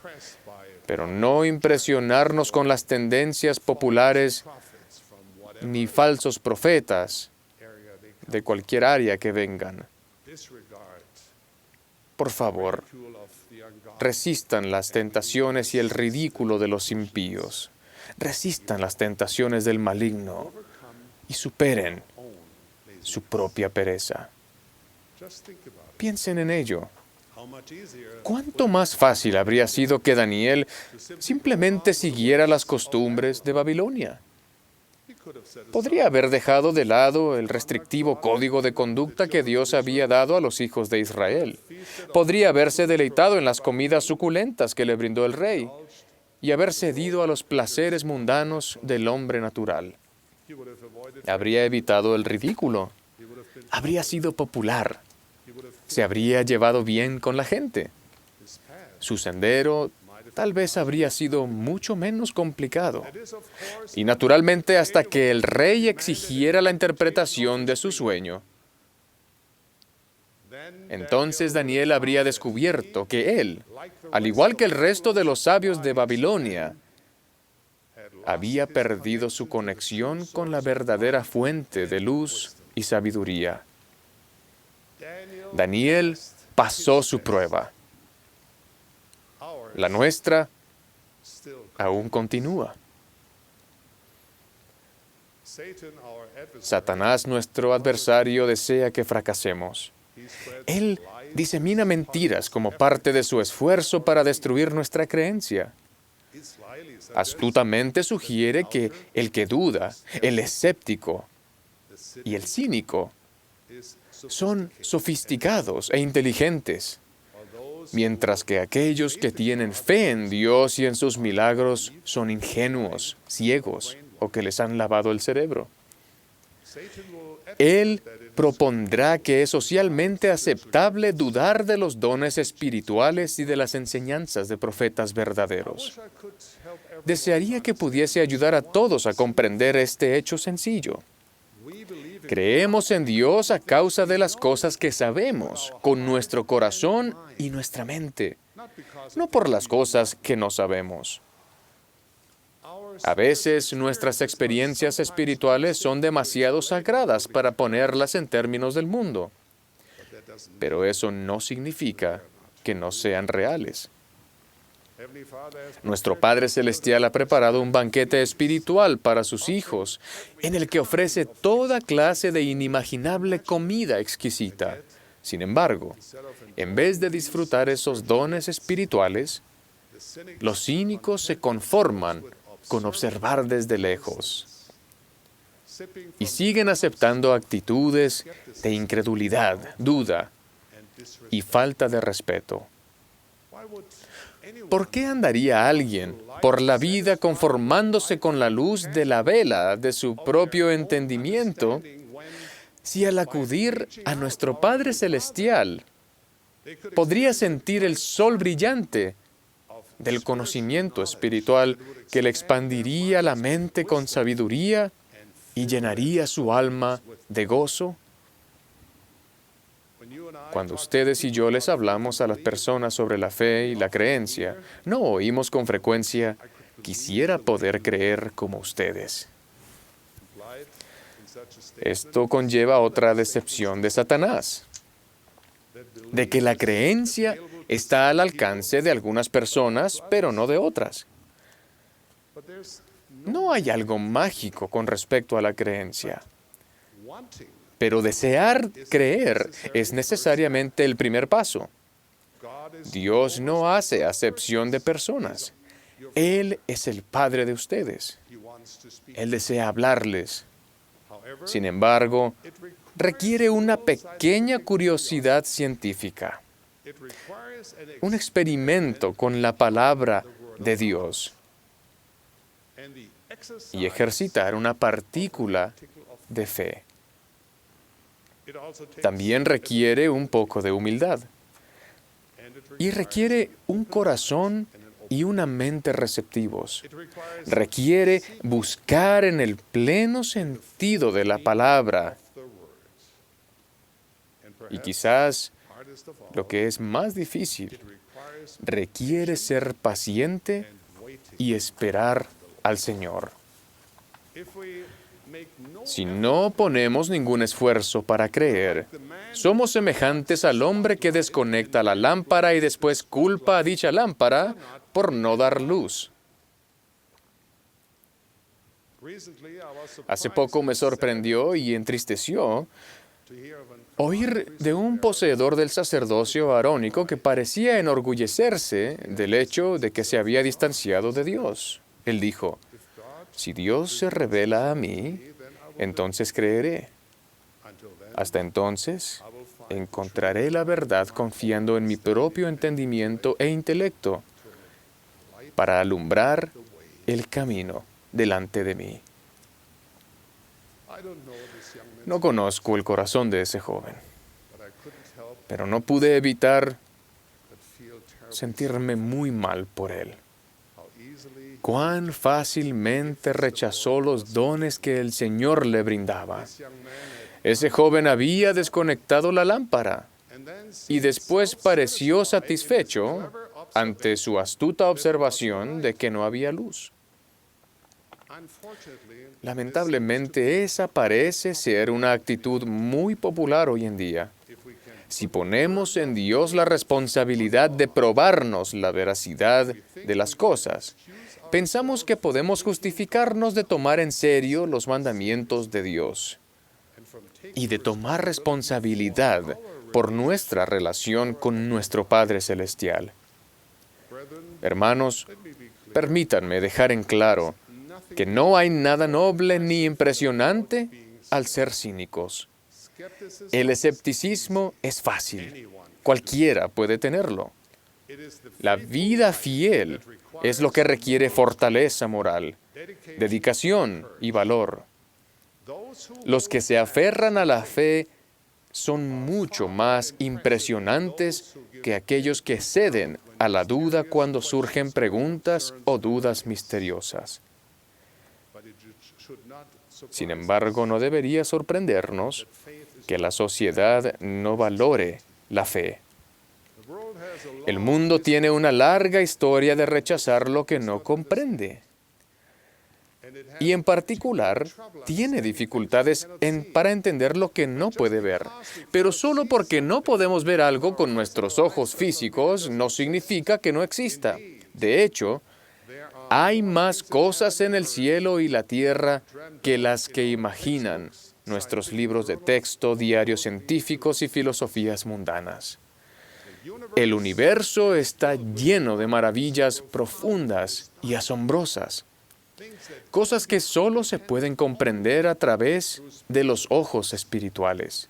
pero no impresionarnos con las tendencias populares ni falsos profetas de cualquier área que vengan. Por favor, resistan las tentaciones y el ridículo de los impíos. Resistan las tentaciones del maligno y superen su propia pereza. Piensen en ello. ¿Cuánto más fácil habría sido que Daniel simplemente siguiera las costumbres de Babilonia? Podría haber dejado de lado el restrictivo código de conducta que Dios había dado a los hijos de Israel. Podría haberse deleitado en las comidas suculentas que le brindó el rey y haber cedido a los placeres mundanos del hombre natural. Habría evitado el ridículo. Habría sido popular. Se habría llevado bien con la gente. Su sendero tal vez habría sido mucho menos complicado. Y naturalmente hasta que el rey exigiera la interpretación de su sueño. Entonces Daniel habría descubierto que él, al igual que el resto de los sabios de Babilonia, había perdido su conexión con la verdadera fuente de luz y sabiduría. Daniel pasó su prueba. La nuestra aún continúa. Satanás, nuestro adversario, desea que fracasemos. Él disemina mentiras como parte de su esfuerzo para destruir nuestra creencia. Astutamente sugiere que el que duda, el escéptico y el cínico son sofisticados e inteligentes, mientras que aquellos que tienen fe en Dios y en sus milagros son ingenuos, ciegos o que les han lavado el cerebro. Él propondrá que es socialmente aceptable dudar de los dones espirituales y de las enseñanzas de profetas verdaderos. Desearía que pudiese ayudar a todos a comprender este hecho sencillo. Creemos en Dios a causa de las cosas que sabemos, con nuestro corazón y nuestra mente, no por las cosas que no sabemos. A veces nuestras experiencias espirituales son demasiado sagradas para ponerlas en términos del mundo, pero eso no significa que no sean reales. Nuestro Padre Celestial ha preparado un banquete espiritual para sus hijos, en el que ofrece toda clase de inimaginable comida exquisita. Sin embargo, en vez de disfrutar esos dones espirituales, los cínicos se conforman con observar desde lejos y siguen aceptando actitudes de incredulidad, duda y falta de respeto. ¿Por qué andaría alguien por la vida conformándose con la luz de la vela de su propio entendimiento si al acudir a nuestro Padre Celestial podría sentir el sol brillante del conocimiento espiritual que le expandiría la mente con sabiduría y llenaría su alma de gozo? Cuando ustedes y yo les hablamos a las personas sobre la fe y la creencia, no oímos con frecuencia, quisiera poder creer como ustedes. Esto conlleva otra decepción de Satanás, de que la creencia está al alcance de algunas personas, pero no de otras. No hay algo mágico con respecto a la creencia, pero desear creer es necesariamente el primer paso. Dios no hace acepción de personas. Él es el Padre de ustedes. Él desea hablarles. Sin embargo, requiere una pequeña curiosidad científica, un experimento con la palabra de Dios y ejercitar una partícula de fe. También requiere un poco de humildad y requiere un corazón y una mente receptivos. Requiere buscar en el pleno sentido de la palabra. Y quizás lo que es más difícil, requiere ser paciente y esperar al Señor. Si no ponemos ningún esfuerzo para creer, somos semejantes al hombre que desconecta la lámpara y después culpa a dicha lámpara por no dar luz. Hace poco me sorprendió y entristeció oír de un poseedor del sacerdocio arónico que parecía enorgullecerse del hecho de que se había distanciado de Dios. Él dijo: si Dios se revela a mí, entonces creeré. Hasta entonces, encontraré la verdad confiando en mi propio entendimiento e intelecto para alumbrar el camino delante de mí. No conozco el corazón de ese joven, pero no pude evitar sentirme muy mal por él. Cuán fácilmente rechazó los dones que el Señor le brindaba. Ese joven había desconectado la lámpara y después pareció satisfecho ante su astuta observación de que no había luz. Lamentablemente, esa parece ser una actitud muy popular hoy en día. Si ponemos en Dios la responsabilidad de probarnos la veracidad de las cosas, pensamos que podemos justificarnos de tomar en serio los mandamientos de Dios y de tomar responsabilidad por nuestra relación con nuestro Padre Celestial. Hermanos, permítanme dejar en claro que no hay nada noble ni impresionante al ser cínicos. El escepticismo es fácil. Cualquiera puede tenerlo. La vida fiel es lo que requiere fortaleza moral, dedicación y valor. Los que se aferran a la fe son mucho más impresionantes que aquellos que ceden a la duda cuando surgen preguntas o dudas misteriosas. Sin embargo, no debería sorprendernos que la sociedad no valore la fe. El mundo tiene una larga historia de rechazar lo que no comprende. Y en particular, tiene dificultades para entender lo que no puede ver. Pero solo porque no podemos ver algo con nuestros ojos físicos no significa que no exista. De hecho, hay más cosas en el cielo y la tierra que las que imaginan nuestros libros de texto, diarios científicos y filosofías mundanas. El universo está lleno de maravillas profundas y asombrosas, cosas que solo se pueden comprender a través de los ojos espirituales.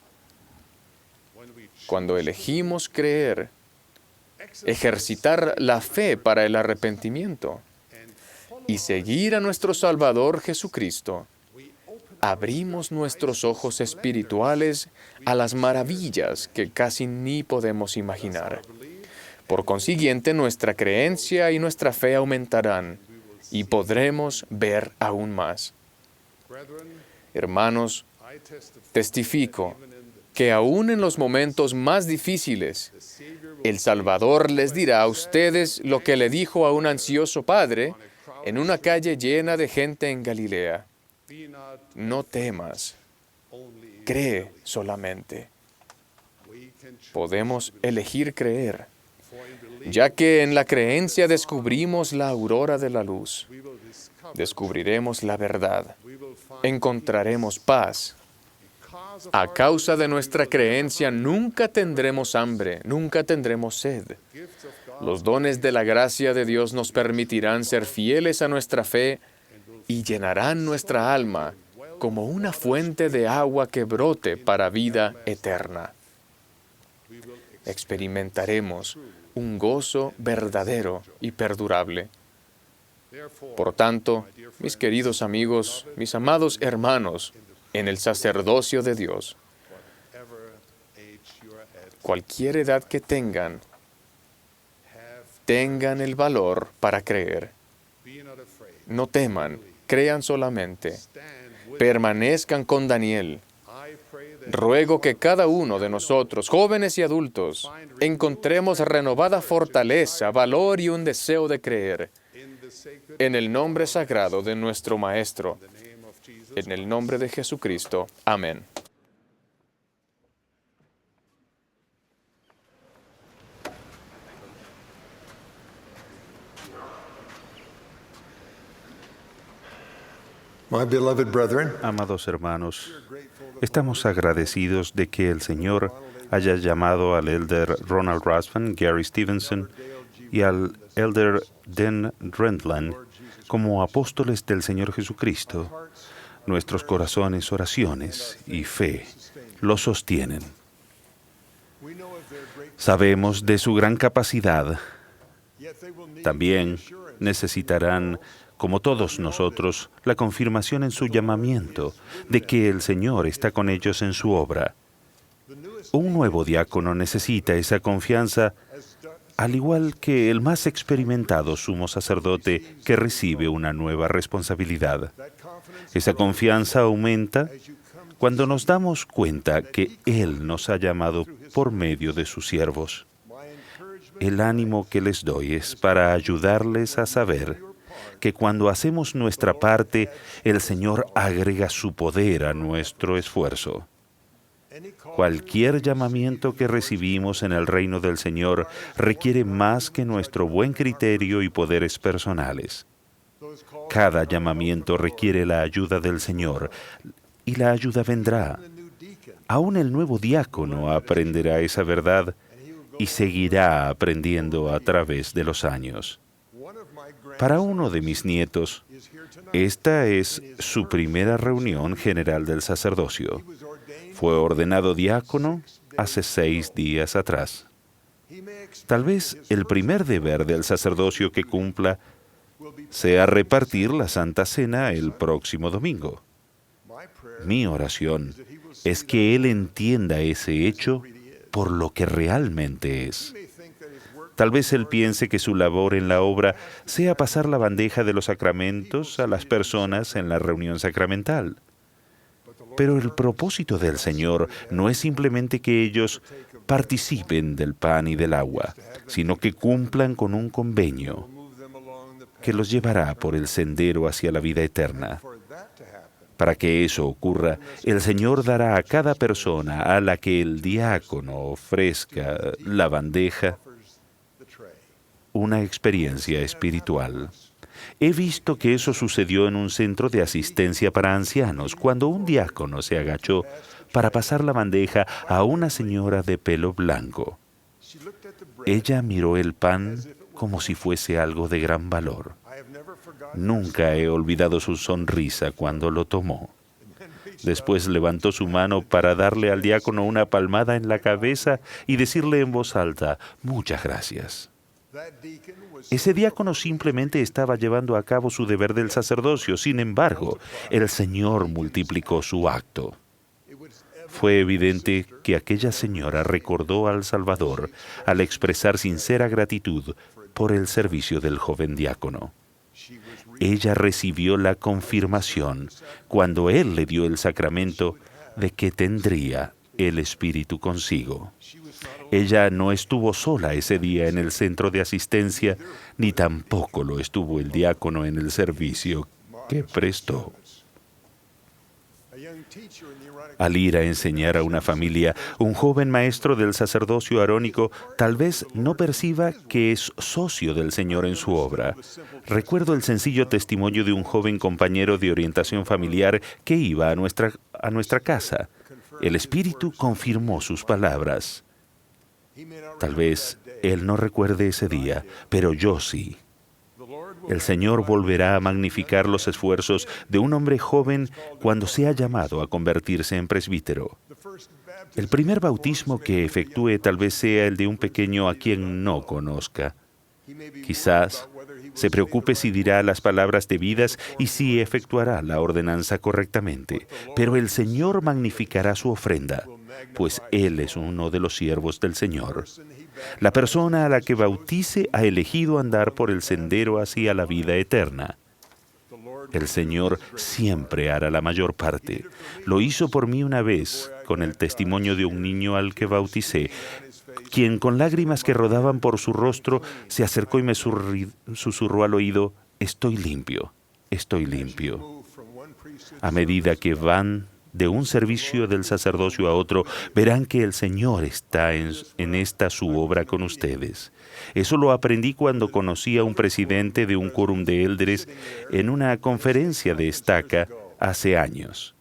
Cuando elegimos creer, ejercitar la fe para el arrepentimiento y seguir a nuestro Salvador Jesucristo, abrimos nuestros ojos espirituales a las maravillas que casi ni podemos imaginar. Por consiguiente, nuestra creencia y nuestra fe aumentarán y podremos ver aún más. Hermanos, testifico que aún en los momentos más difíciles, el Salvador les dirá a ustedes lo que le dijo a un ansioso padre en una calle llena de gente en Galilea. No temas, cree solamente. Podemos elegir creer, ya que en la creencia descubrimos la aurora de la luz. Descubriremos la verdad. Encontraremos paz. A causa de nuestra creencia nunca tendremos hambre, nunca tendremos sed. Los dones de la gracia de Dios nos permitirán ser fieles a nuestra fe y llenarán nuestra alma como una fuente de agua que brote para vida eterna. Experimentaremos un gozo verdadero y perdurable. Por tanto, mis queridos amigos, mis amados hermanos, en el sacerdocio de Dios, cualquier edad que tengan el valor para creer. No teman, crean solamente. Permanezcan con Daniel. Ruego que cada uno de nosotros, jóvenes y adultos, encontremos renovada fortaleza, valor y un deseo de creer. En el nombre sagrado de nuestro Maestro, en el nombre de Jesucristo. Amén. My beloved brethren, Amados hermanos, estamos agradecidos de que el Señor haya llamado al elder Ronald Rasvan, Gary Stevenson y al elder Dan Rendland como apóstoles del Señor Jesucristo. Nuestros corazones, oraciones y fe los sostienen. Sabemos de su gran capacidad. También necesitarán, como todos nosotros, la confirmación en su llamamiento de que el Señor está con ellos en su obra. Un nuevo diácono necesita esa confianza, al igual que el más experimentado sumo sacerdote que recibe una nueva responsabilidad. Esa confianza aumenta cuando nos damos cuenta que Él nos ha llamado por medio de sus siervos. El ánimo que les doy es para ayudarles a saber que cuando hacemos nuestra parte, el Señor agrega su poder a nuestro esfuerzo. Cualquier llamamiento que recibimos en el reino del Señor requiere más que nuestro buen criterio y poderes personales. Cada llamamiento requiere la ayuda del Señor, y la ayuda vendrá. Aún el nuevo diácono aprenderá esa verdad y seguirá aprendiendo a través de los años. Para uno de mis nietos, esta es su primera reunión general del sacerdocio. Fue ordenado diácono hace 6 días atrás. Tal vez el primer deber del sacerdocio que cumpla sea repartir la Santa Cena el próximo domingo. Mi oración es que él entienda ese hecho por lo que realmente es. Tal vez él piense que su labor en la obra sea pasar la bandeja de los sacramentos a las personas en la reunión sacramental. Pero el propósito del Señor no es simplemente que ellos participen del pan y del agua, sino que cumplan con un convenio que los llevará por el sendero hacia la vida eterna. Para que eso ocurra, el Señor dará a cada persona a la que el diácono ofrezca la bandeja una experiencia espiritual. He visto que eso sucedió en un centro de asistencia para ancianos, cuando un diácono se agachó para pasar la bandeja a una señora de pelo blanco. Ella miró el pan como si fuese algo de gran valor. Nunca he olvidado su sonrisa cuando lo tomó. Después levantó su mano para darle al diácono una palmada en la cabeza y decirle en voz alta, «Muchas gracias». Ese diácono simplemente estaba llevando a cabo su deber del sacerdocio. Sin embargo, el Señor multiplicó su acto. Fue evidente que aquella señora recordó al Salvador al expresar sincera gratitud por el servicio del joven diácono. Ella recibió la confirmación cuando él le dio el sacramento de que tendría el Espíritu consigo. Ella no estuvo sola ese día en el centro de asistencia, ni tampoco lo estuvo el diácono en el servicio que prestó. Al ir a enseñar a una familia, un joven maestro del sacerdocio arónico tal vez no perciba que es socio del Señor en su obra. Recuerdo el sencillo testimonio de un joven compañero de orientación familiar que iba a nuestra casa. El Espíritu confirmó sus palabras. Tal vez él no recuerde ese día, pero yo sí. El Señor volverá a magnificar los esfuerzos de un hombre joven cuando sea llamado a convertirse en presbítero. El primer bautismo que efectúe tal vez sea el de un pequeño a quien no conozca. Quizás se preocupe si dirá las palabras debidas y si efectuará la ordenanza correctamente. Pero el Señor magnificará su ofrenda, pues Él es uno de los siervos del Señor. La persona a la que bautice ha elegido andar por el sendero hacia la vida eterna. El Señor siempre hará la mayor parte. Lo hizo por mí una vez, con el testimonio de un niño al que bauticé, quien con lágrimas que rodaban por su rostro se acercó y me susurró al oído, «Estoy limpio, estoy limpio». A medida que van de un servicio del sacerdocio a otro, verán que el Señor está en esta su obra con ustedes. Eso lo aprendí cuando conocí a un presidente de un quórum de élderes en una conferencia de estaca hace años.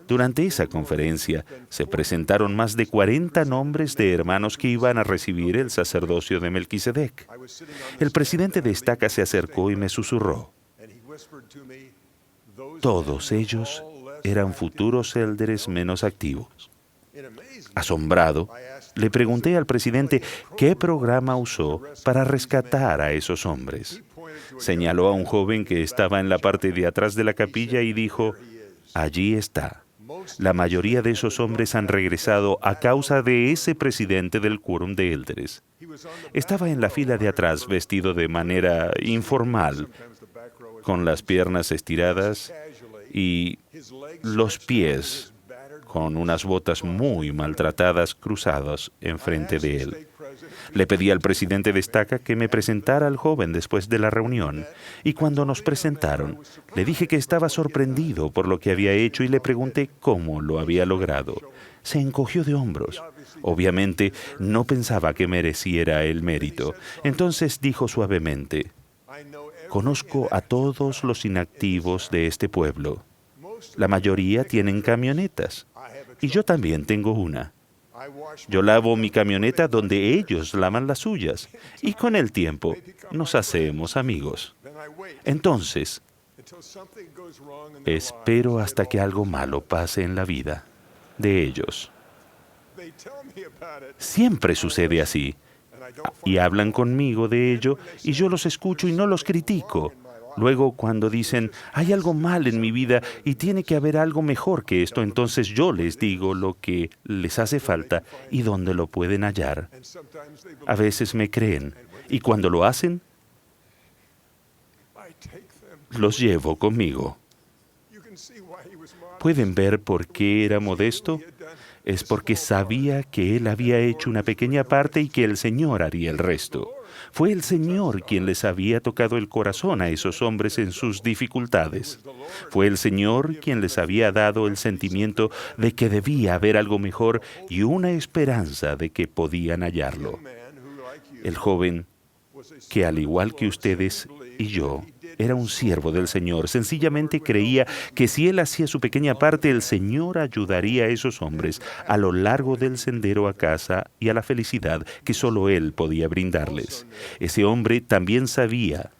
Durante esa conferencia se presentaron más de 40 nombres de hermanos que iban a recibir el sacerdocio de Melquisedec. El presidente de estaca se acercó y me susurró. Todos ellos eran futuros élderes menos activos. Asombrado, le pregunté al presidente qué programa usó para rescatar a esos hombres. Señaló a un joven que estaba en la parte de atrás de la capilla y dijo, «Allí está. La mayoría de esos hombres han regresado a causa de ese presidente del quórum de élderes». Estaba en la fila de atrás vestido de manera informal, con las piernas estiradas y los pies con unas botas muy maltratadas cruzadas enfrente de él. Le pedí al presidente de estaca que me presentara al joven después de la reunión. Y cuando nos presentaron, le dije que estaba sorprendido por lo que había hecho y le pregunté cómo lo había logrado. Se encogió de hombros. Obviamente, no pensaba que mereciera el mérito. Entonces dijo suavemente: conozco a todos los inactivos de este pueblo. La mayoría tienen camionetas. Y yo también tengo una. Yo lavo mi camioneta donde ellos lavan las suyas. Y con el tiempo nos hacemos amigos. Entonces, espero hasta que algo malo pase en la vida de ellos. Siempre sucede así. Y hablan conmigo de ello y yo los escucho y no los critico. Luego, cuando dicen, hay algo mal en mi vida y tiene que haber algo mejor que esto, entonces yo les digo lo que les hace falta y dónde lo pueden hallar. A veces me creen y cuando lo hacen, los llevo conmigo. ¿Pueden ver por qué era modesto? Es porque sabía que él había hecho una pequeña parte y que el Señor haría el resto. Fue el Señor quien les había tocado el corazón a esos hombres en sus dificultades. Fue el Señor quien les había dado el sentimiento de que debía haber algo mejor y una esperanza de que podían hallarlo. El joven, que al igual que ustedes y yo, era un siervo del Señor, sencillamente creía que si él hacía su pequeña parte, el Señor ayudaría a esos hombres a lo largo del sendero a casa y a la felicidad que solo él podía brindarles. Ese hombre también sabía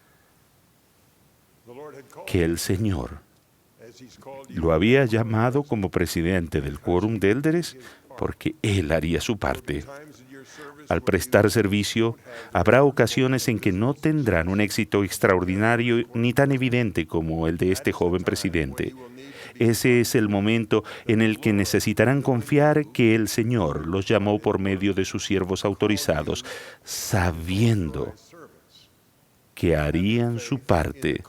que el Señor lo había llamado como presidente del quórum de élderes porque él haría su parte. Al prestar servicio, habrá ocasiones en que no tendrán un éxito extraordinario ni tan evidente como el de este joven presidente. Ese es el momento en el que necesitarán confiar que el Señor los llamó por medio de sus siervos autorizados, sabiendo que harían su parte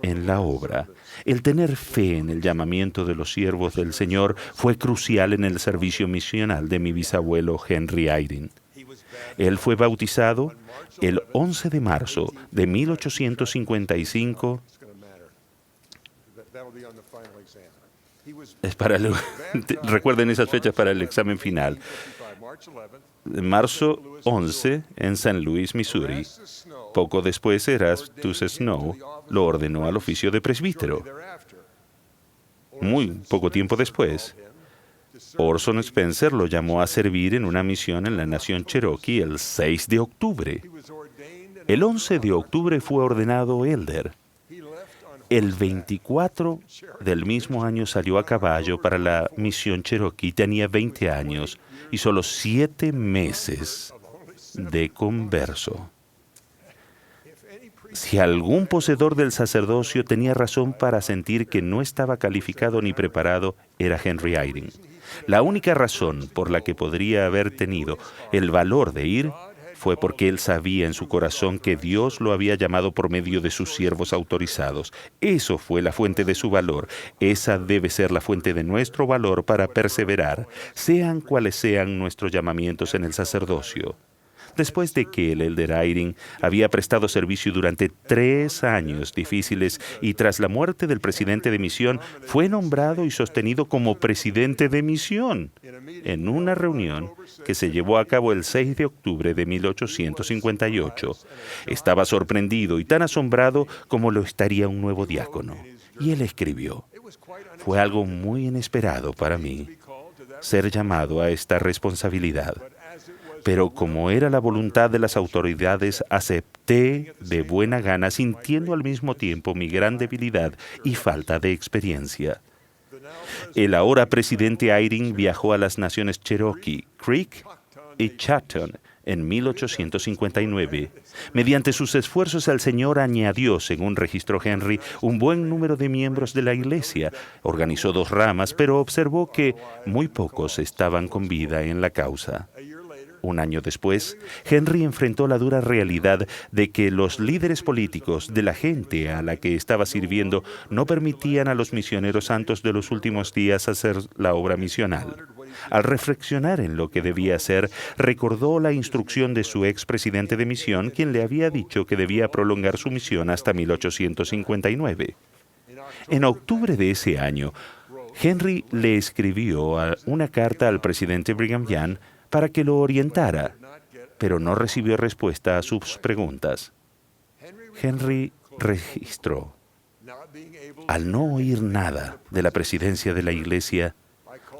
en la obra. El tener fe en el llamamiento de los siervos del Señor fue crucial en el servicio misional de mi bisabuelo Henry Eyring. Él fue bautizado el 11 de marzo de 1855. Recuerden esas fechas para el examen final. Marzo 11 en St. Louis, Missouri. Poco después, Erastus Snow lo ordenó al oficio de presbítero. Muy poco tiempo después, Orson Spencer lo llamó a servir en una misión en la nación Cherokee el 6 de octubre. El 11 de octubre fue ordenado elder. El 24 del mismo año salió a caballo para la misión Cherokee. Tenía 20 años y solo 7 meses de converso. Si algún poseedor del sacerdocio tenía razón para sentir que no estaba calificado ni preparado, era Henry Eyring. La única razón por la que podría haber tenido el valor de ir fue porque él sabía en su corazón que Dios lo había llamado por medio de sus siervos autorizados. Eso fue la fuente de su valor. Esa debe ser la fuente de nuestro valor para perseverar, sean cuales sean nuestros llamamientos en el sacerdocio. Después de que el elder Eyring había prestado servicio durante 3 años difíciles y tras la muerte del presidente de misión, fue nombrado y sostenido como presidente de misión en una reunión que se llevó a cabo el 6 de octubre de 1858. Estaba sorprendido y tan asombrado como lo estaría un nuevo diácono. Y él escribió: fue algo muy inesperado para mí ser llamado a esta responsabilidad. Pero como era la voluntad de las autoridades, acepté de buena gana, sintiendo al mismo tiempo mi gran debilidad y falta de experiencia. El ahora presidente Eyring viajó a las naciones Cherokee, Creek y Choctaw en 1859. Mediante sus esfuerzos, el Señor añadió, según registró Henry, un buen número de miembros de la iglesia. Organizó 2 ramas, pero observó que muy pocos estaban con vida en la causa. Un año después, Henry enfrentó la dura realidad de que los líderes políticos de la gente a la que estaba sirviendo no permitían a los misioneros santos de los últimos días hacer la obra misional. Al reflexionar en lo que debía hacer, recordó la instrucción de su expresidente de misión, quien le había dicho que debía prolongar su misión hasta 1859. En octubre de ese año, Henry le escribió una carta al presidente Brigham Young para que lo orientara, pero no recibió respuesta a sus preguntas. Henry registró: al no oír nada de la presidencia de la Iglesia,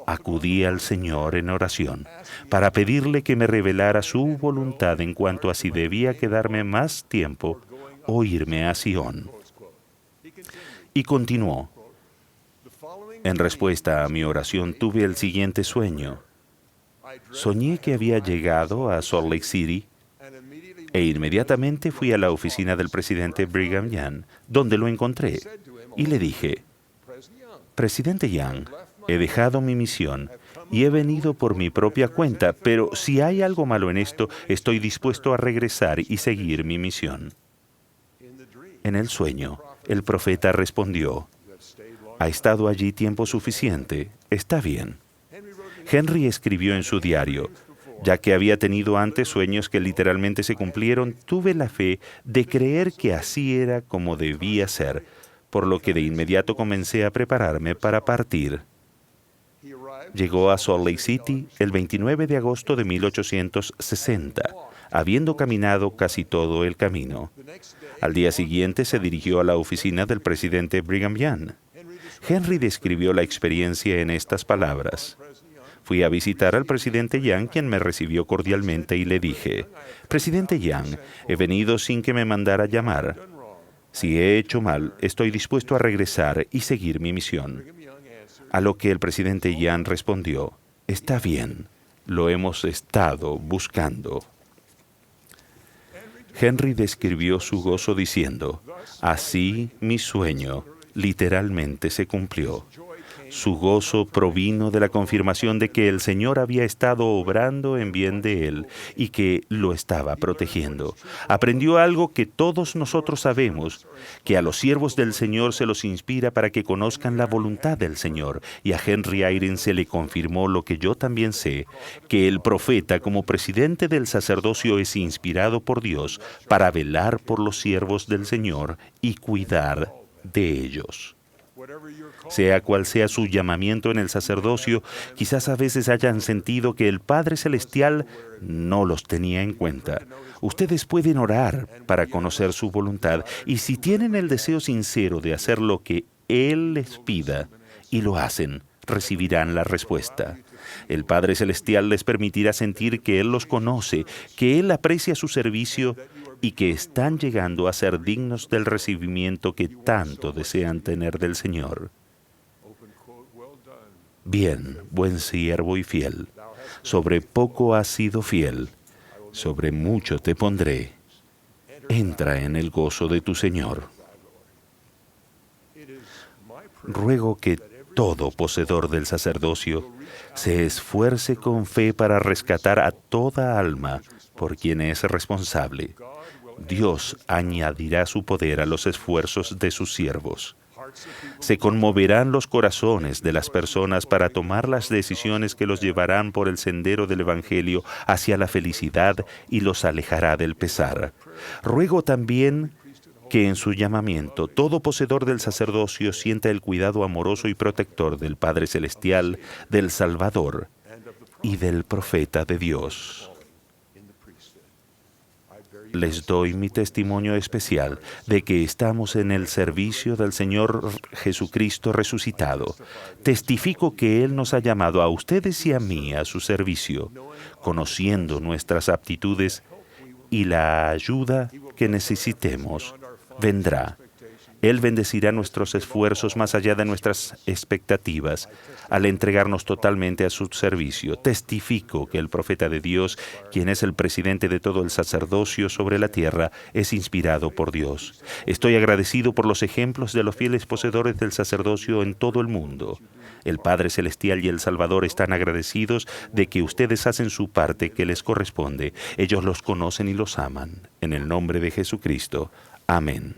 acudí al Señor en oración para pedirle que me revelara su voluntad en cuanto a si debía quedarme más tiempo o irme a Sion. Y continuó: en respuesta a mi oración tuve el siguiente sueño. Soñé que había llegado a Salt Lake City e inmediatamente fui a la oficina del presidente Brigham Young, donde lo encontré, y le dije: Presidente Young, he dejado mi misión y he venido por mi propia cuenta, pero si hay algo malo en esto, estoy dispuesto a regresar y seguir mi misión. En el sueño, el profeta respondió: ha estado allí tiempo suficiente, está bien. Henry escribió en su diario: ya que había tenido antes sueños que literalmente se cumplieron, tuve la fe de creer que así era como debía ser, por lo que de inmediato comencé a prepararme para partir. Llegó a Salt Lake City el 29 de agosto de 1860, habiendo caminado casi todo el camino. Al día siguiente se dirigió a la oficina del presidente Brigham Young. Henry describió la experiencia en estas palabras: fui a visitar al presidente Young, quien me recibió cordialmente, y le dije: Presidente Young, he venido sin que me mandara llamar. Si he hecho mal, estoy dispuesto a regresar y seguir mi misión. A lo que el presidente Young respondió: está bien, lo hemos estado buscando. Henry describió su gozo diciendo: así mi sueño literalmente se cumplió. Su gozo provino de la confirmación de que el Señor había estado obrando en bien de él y que lo estaba protegiendo. Aprendió algo que todos nosotros sabemos, que a los siervos del Señor se los inspira para que conozcan la voluntad del Señor. Y a Henry Eyring se le confirmó lo que yo también sé, que el profeta como presidente del sacerdocio es inspirado por Dios para velar por los siervos del Señor y cuidar de ellos. Sea cual sea su llamamiento en el sacerdocio, quizás a veces hayan sentido que el Padre Celestial no los tenía en cuenta. Ustedes pueden orar para conocer su voluntad, y si tienen el deseo sincero de hacer lo que Él les pida y lo hacen, recibirán la respuesta. El Padre Celestial les permitirá sentir que Él los conoce, que Él aprecia su servicio y que están llegando a ser dignos del recibimiento que tanto desean tener del Señor. Bien, buen siervo y fiel, sobre poco has sido fiel, sobre mucho te pondré. Entra en el gozo de tu Señor. Ruego que todo poseedor del sacerdocio se esfuerce con fe para rescatar a toda alma por quien es responsable. Dios añadirá su poder a los esfuerzos de sus siervos. Se conmoverán los corazones de las personas para tomar las decisiones que los llevarán por el sendero del Evangelio hacia la felicidad y los alejará del pesar. Ruego también que en su llamamiento todo poseedor del sacerdocio sienta el cuidado amoroso y protector del Padre Celestial, del Salvador y del Profeta de Dios. Les doy mi testimonio especial de que estamos en el servicio del Señor Jesucristo resucitado. Testifico que Él nos ha llamado a ustedes y a mí a su servicio, conociendo nuestras aptitudes, y la ayuda que necesitemos vendrá. Él bendecirá nuestros esfuerzos más allá de nuestras expectativas al entregarnos totalmente a su servicio. Testifico que el profeta de Dios, quien es el presidente de todo el sacerdocio sobre la tierra, es inspirado por Dios. Estoy agradecido por los ejemplos de los fieles poseedores del sacerdocio en todo el mundo. El Padre Celestial y el Salvador están agradecidos de que ustedes hacen su parte que les corresponde. Ellos los conocen y los aman. En el nombre de Jesucristo. Amén.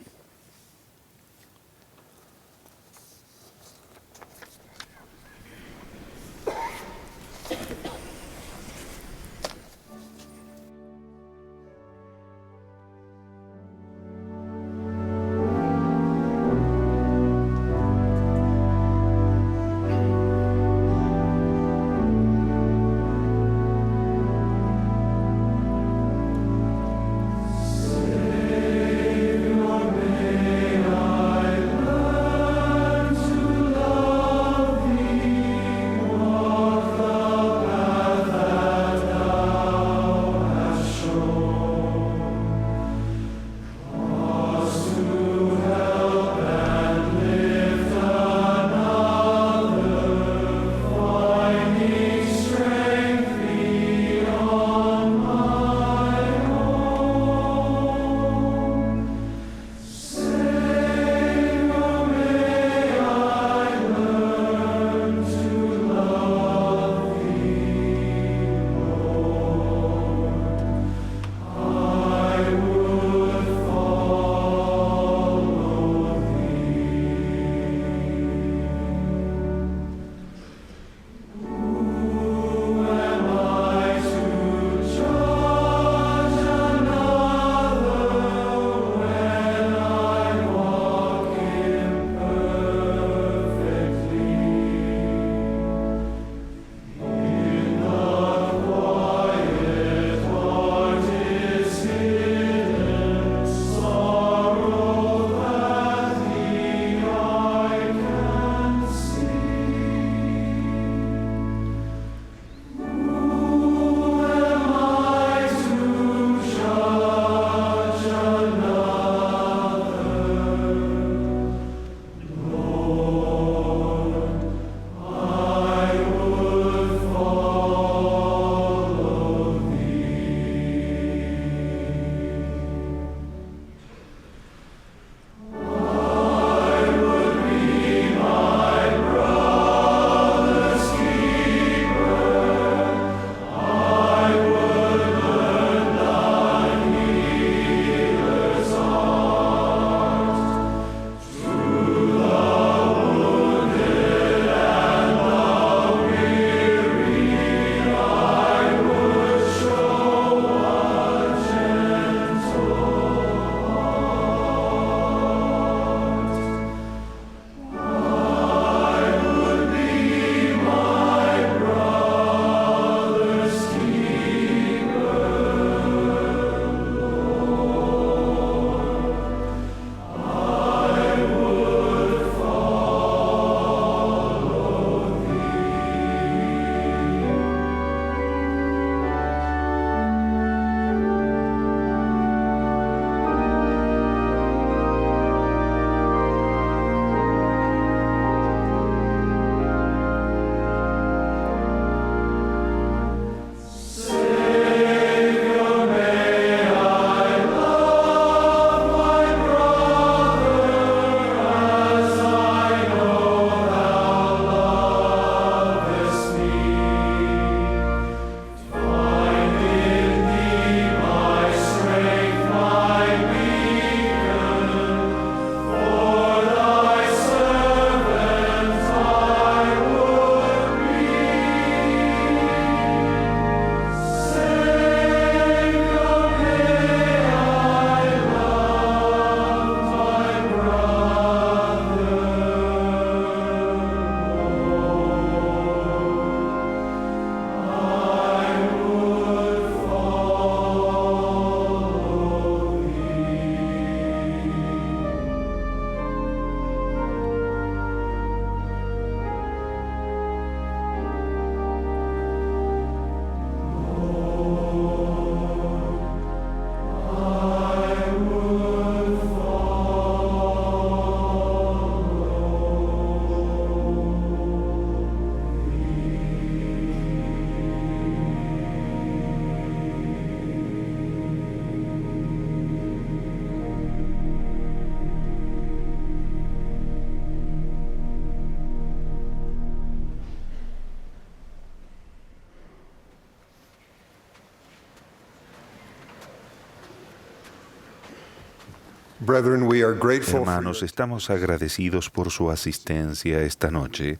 Brethren, we are grateful for Hermanos, estamos agradecidos por su asistencia esta noche.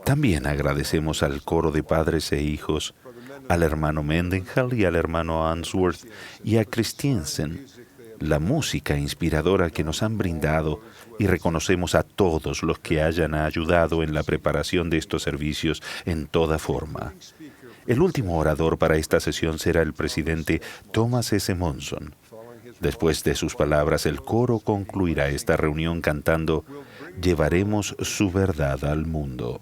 También agradecemos al coro de padres e hijos, al hermano Mendenhall y al hermano Answorth y a Christiansen, la música inspiradora que nos han brindado, y reconocemos a todos los que hayan ayudado en la preparación de estos servicios en toda forma. El último orador para esta sesión será el presidente Thomas S. Monson. Después de sus palabras, el coro concluirá esta reunión cantando «Llevaremos su verdad al mundo».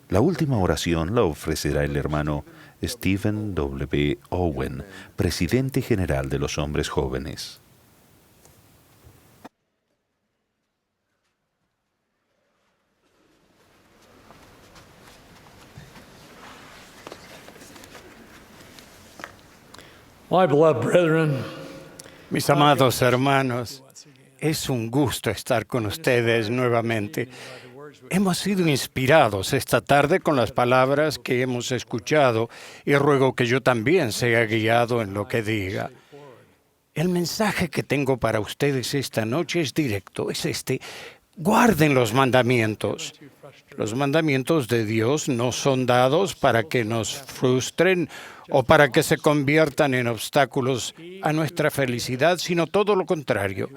La última oración la ofrecerá el hermano Stephen W. Owen, presidente general de los hombres jóvenes. My beloved brethren, Mis amados hermanos, es un gusto estar con ustedes nuevamente. Hemos sido inspirados esta tarde con las palabras que hemos escuchado y ruego que yo también sea guiado en lo que diga. El mensaje que tengo para ustedes esta noche es directo, es este: guarden los mandamientos. Los mandamientos de Dios no son dados para que nos frustren o para que se conviertan en obstáculos a nuestra felicidad, sino todo lo contrario.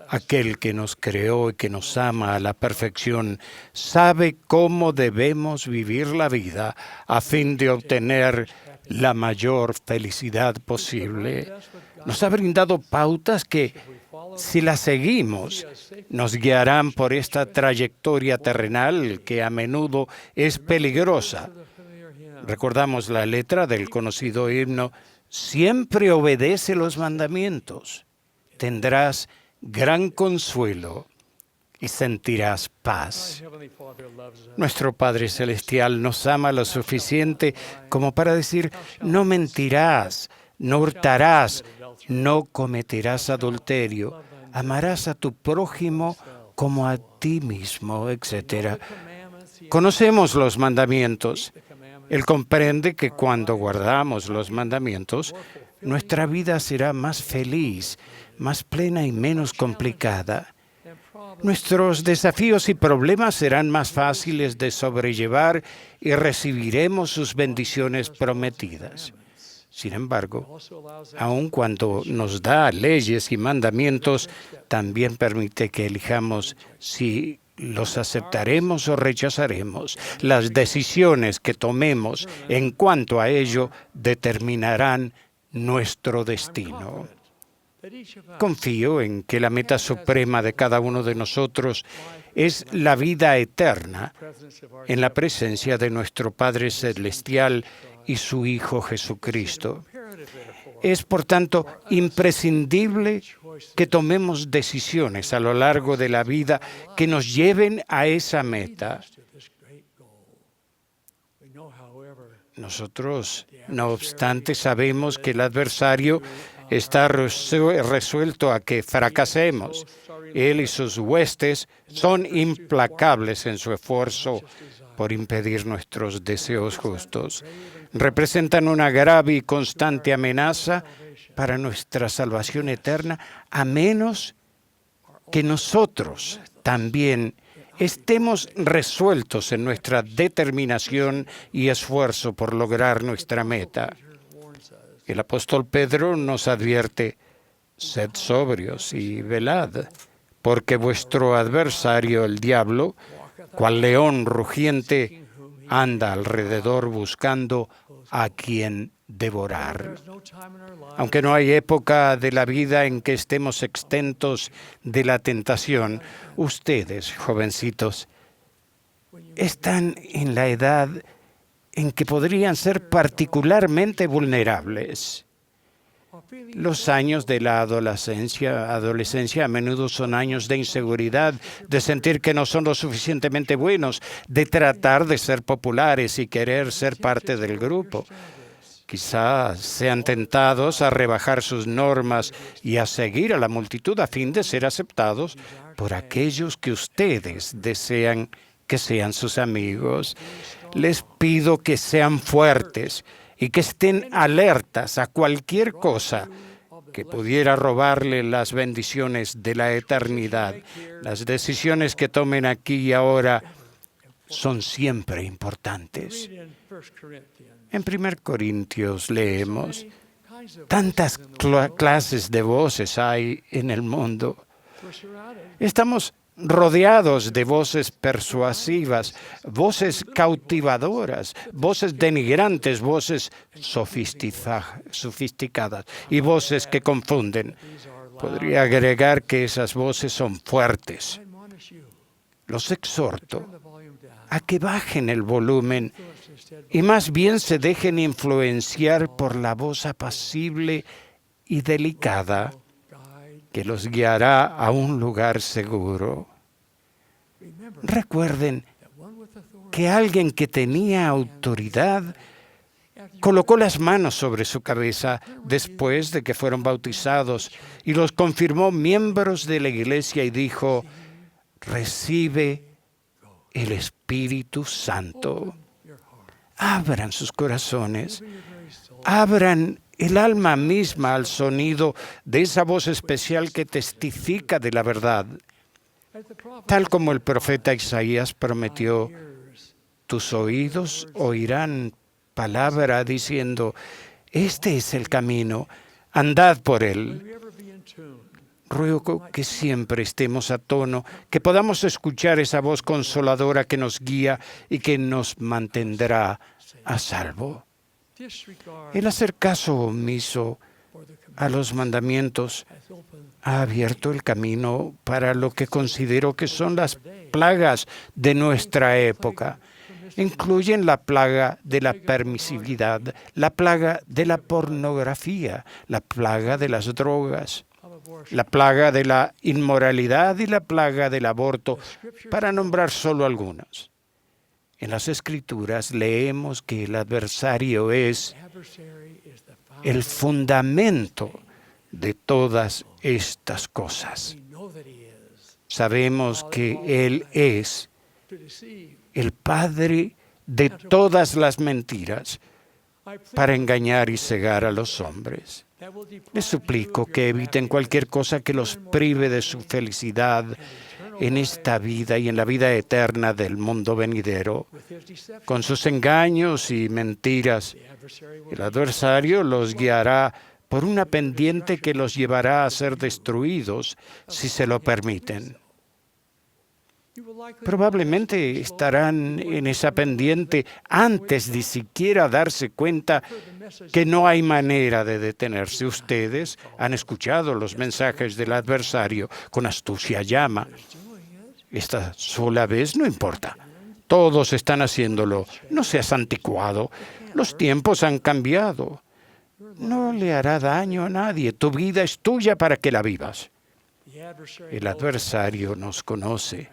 Aquel que nos creó y que nos ama a la perfección sabe cómo debemos vivir la vida a fin de obtener la mayor felicidad posible. Nos ha brindado pautas que, si las seguimos, nos guiarán por esta trayectoria terrenal que a menudo es peligrosa. Recordamos la letra del conocido himno: siempre obedece los mandamientos, tendrás gran consuelo y sentirás paz. Nuestro Padre Celestial nos ama lo suficiente como para decir: no mentirás, no hurtarás, no cometerás adulterio, amarás a tu prójimo como a ti mismo, etc. Conocemos los mandamientos. Él comprende que cuando guardamos los mandamientos, nuestra vida será más feliz, más plena y menos complicada. Nuestros desafíos y problemas serán más fáciles de sobrellevar y recibiremos sus bendiciones prometidas. Sin embargo, aun cuando nos da leyes y mandamientos, también permite que elijamos si los aceptaremos o rechazaremos. Las decisiones que tomemos en cuanto a ello determinarán nuestro destino. Confío en que la meta suprema de cada uno de nosotros es la vida eterna en la presencia de nuestro Padre Celestial y su Hijo Jesucristo. Es, por tanto, imprescindible que tomemos decisiones a lo largo de la vida que nos lleven a esa meta. Nosotros, no obstante, sabemos que el adversario está resuelto a que fracasemos. Él y sus huestes son implacables en su esfuerzo por impedir nuestros deseos justos. Representan una grave y constante amenaza para nuestra salvación eterna, a menos que nosotros también estemos resueltos en nuestra determinación y esfuerzo por lograr nuestra meta. El apóstol Pedro nos advierte: sed sobrios y velad, porque vuestro adversario, el diablo, cual león rugiente, anda alrededor buscando a quien devorar. Aunque no hay época de la vida en que estemos exentos de la tentación, ustedes, jovencitos, están en la edad en que podrían ser particularmente vulnerables. Los años de la adolescencia a menudo son años de inseguridad, de sentir que no son lo suficientemente buenos, de tratar de ser populares y querer ser parte del grupo. Quizás sean tentados a rebajar sus normas y a seguir a la multitud a fin de ser aceptados por aquellos que ustedes desean que sean sus amigos. Les pido que sean fuertes y que estén alertas a cualquier cosa que pudiera robarle las bendiciones de la eternidad. Las decisiones que tomen aquí y ahora son siempre importantes. En 1 Corintios leemos, tantas clases de voces hay en el mundo. Estamos rodeados de voces persuasivas, voces cautivadoras, voces denigrantes, voces sofisticadas y voces que confunden. Podría agregar que esas voces son fuertes. Los exhorto a que bajen el volumen y más bien se dejen influenciar por la voz apacible y delicada que los guiará a un lugar seguro. Recuerden que alguien que tenía autoridad colocó las manos sobre su cabeza después de que fueron bautizados y los confirmó miembros de la iglesia y dijo, recibe el Espíritu Santo. Abran sus corazones, abran el alma misma al sonido de esa voz especial que testifica de la verdad. Tal como el profeta Isaías prometió, tus oídos oirán palabra diciendo, este es el camino, andad por él. Ruego que siempre estemos a tono, que podamos escuchar esa voz consoladora que nos guía y que nos mantendrá a salvo. El hacer caso omiso a los mandamientos ha abierto el camino para lo que considero que son las plagas de nuestra época. Incluyen la plaga de la permisividad, la plaga de la pornografía, la plaga de las drogas, la plaga de la inmoralidad y la plaga del aborto, para nombrar solo algunas. En las Escrituras leemos que el adversario es el fundamento de todas estas cosas. Sabemos que Él es el padre de todas las mentiras para engañar y cegar a los hombres. Les suplico que eviten cualquier cosa que los prive de su felicidad en esta vida y en la vida eterna del mundo venidero. Con sus engaños y mentiras, el adversario los guiará por una pendiente que los llevará a ser destruidos si se lo permiten. Probablemente estarán en esa pendiente antes de siquiera darse cuenta que no hay manera de detenerse. Ustedes han escuchado los mensajes del adversario, con astucia llama. Esta sola vez no importa. Todos están haciéndolo. No seas anticuado. Los tiempos han cambiado. No le hará daño a nadie. Tu vida es tuya para que la vivas. El adversario nos conoce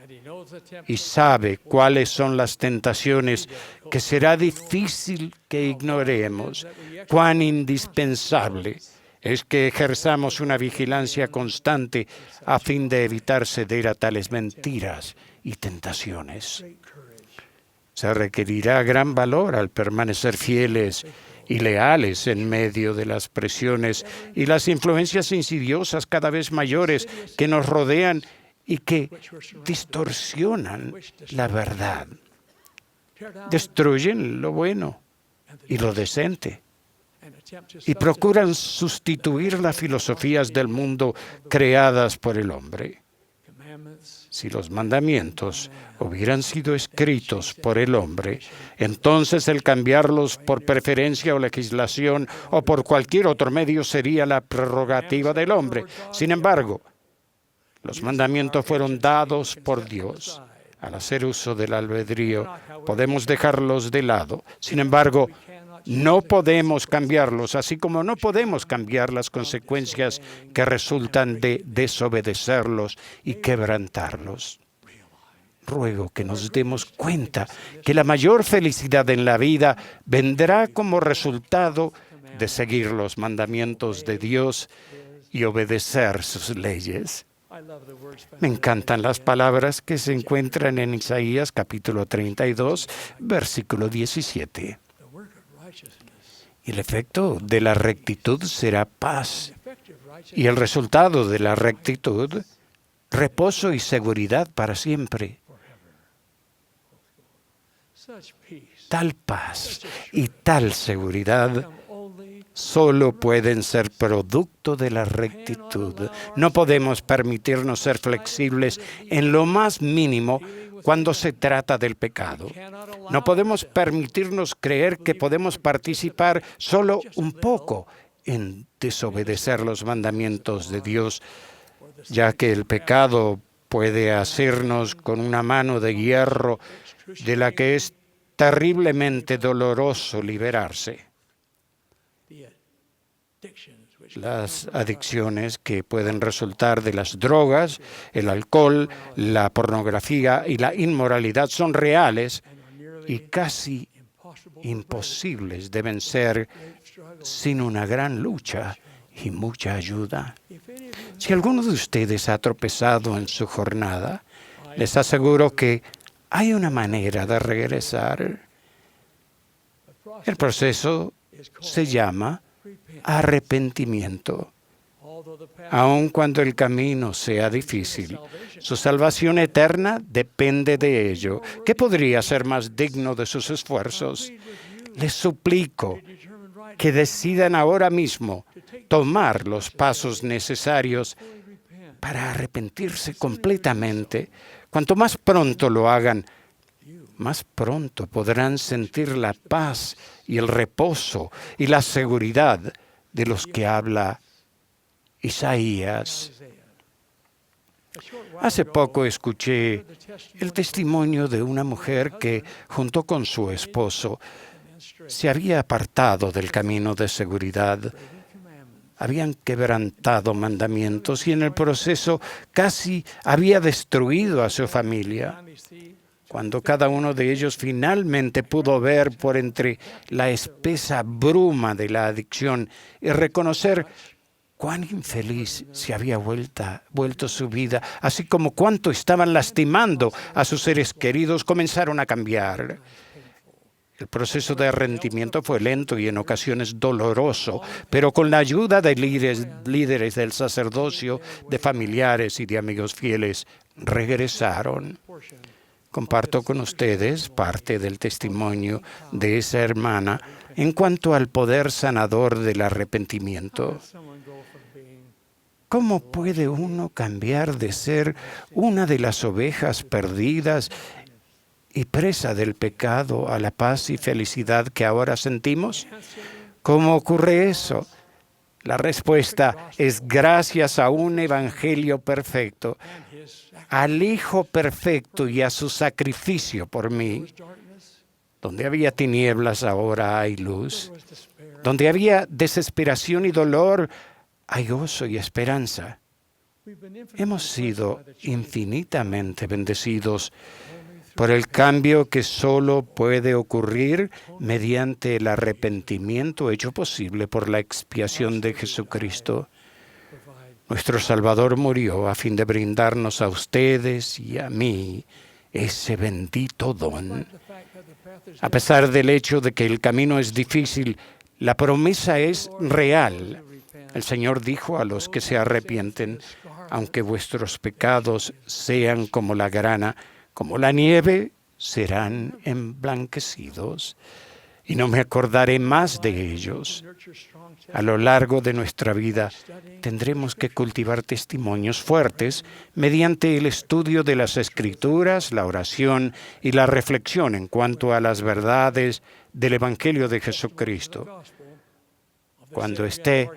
y sabe cuáles son las tentaciones que será difícil que ignoremos. Cuán indispensable es que ejerzamos una vigilancia constante a fin de evitar ceder a tales mentiras y tentaciones. Se requerirá gran valor al permanecer fieles y leales en medio de las presiones y las influencias insidiosas cada vez mayores que nos rodean y que distorsionan la verdad. Destruyen lo bueno y lo decente y procuran sustituir las filosofías del mundo creadas por el hombre. Si los mandamientos hubieran sido escritos por el hombre, entonces el cambiarlos por preferencia o legislación o por cualquier otro medio sería la prerrogativa del hombre. Sin embargo, los mandamientos fueron dados por Dios. Al hacer uso del albedrío, podemos dejarlos de lado. Sin embargo, no podemos cambiarlos, así como no podemos cambiar las consecuencias que resultan de desobedecerlos y quebrantarlos. Ruego que nos demos cuenta que la mayor felicidad en la vida vendrá como resultado de seguir los mandamientos de Dios y obedecer sus leyes. Me encantan las palabras que se encuentran en Isaías capítulo 32, versículo 17. Y el efecto de la rectitud será paz, y el resultado de la rectitud, reposo y seguridad para siempre. Tal paz y tal seguridad solo pueden ser producto de la rectitud. No podemos permitirnos ser flexibles en lo más mínimo cuando se trata del pecado. No podemos permitirnos creer que podemos participar solo un poco en desobedecer los mandamientos de Dios, ya que el pecado puede asirnos con una mano de hierro de la que es terriblemente doloroso liberarse. Las adicciones que pueden resultar de las drogas, el alcohol, la pornografía y la inmoralidad son reales y casi imposibles de vencer sin una gran lucha y mucha ayuda. Si alguno de ustedes ha tropezado en su jornada, les aseguro que hay una manera de regresar. El proceso se llama arrepentimiento. Aun cuando el camino sea difícil, su salvación eterna depende de ello. ¿Qué podría ser más digno de sus esfuerzos? Les suplico que decidan ahora mismo tomar los pasos necesarios para arrepentirse completamente. Cuanto más pronto lo hagan, más pronto podrán sentir la paz y el reposo y la seguridad de los que habla Isaías. Hace poco escuché el testimonio de una mujer que, junto con su esposo, se había apartado del camino de seguridad. Habían quebrantado mandamientos y en el proceso casi había destruido a su familia. Cuando cada uno de ellos finalmente pudo ver por entre la espesa bruma de la adicción y reconocer cuán infeliz se había vuelto su vida, así como cuánto estaban lastimando a sus seres queridos, comenzaron a cambiar. El proceso de arrepentimiento fue lento y en ocasiones doloroso, pero con la ayuda de líderes del sacerdocio, de familiares y de amigos fieles, regresaron. Comparto con ustedes parte del testimonio de esa hermana en cuanto al poder sanador del arrepentimiento. ¿Cómo puede uno cambiar de ser una de las ovejas perdidas y presa del pecado a la paz y felicidad que ahora sentimos? ¿Cómo ocurre eso? La respuesta es gracias a un evangelio perfecto, al Hijo perfecto y a su sacrificio por mí. Donde había tinieblas, ahora hay luz. Donde había desesperación y dolor, hay gozo y esperanza. Hemos sido infinitamente bendecidos por el cambio que solo puede ocurrir mediante el arrepentimiento hecho posible por la expiación de Jesucristo. Nuestro Salvador murió a fin de brindarnos a ustedes y a mí ese bendito don. A pesar del hecho de que el camino es difícil, la promesa es real. El Señor dijo a los que se arrepienten, aunque vuestros pecados sean como la grana, como la nieve, serán emblanquecidos, y no me acordaré más de ellos. A lo largo de nuestra vida tendremos que cultivar testimonios fuertes mediante el estudio de las Escrituras, la oración y la reflexión en cuanto a las verdades del Evangelio de Jesucristo. Cuando esté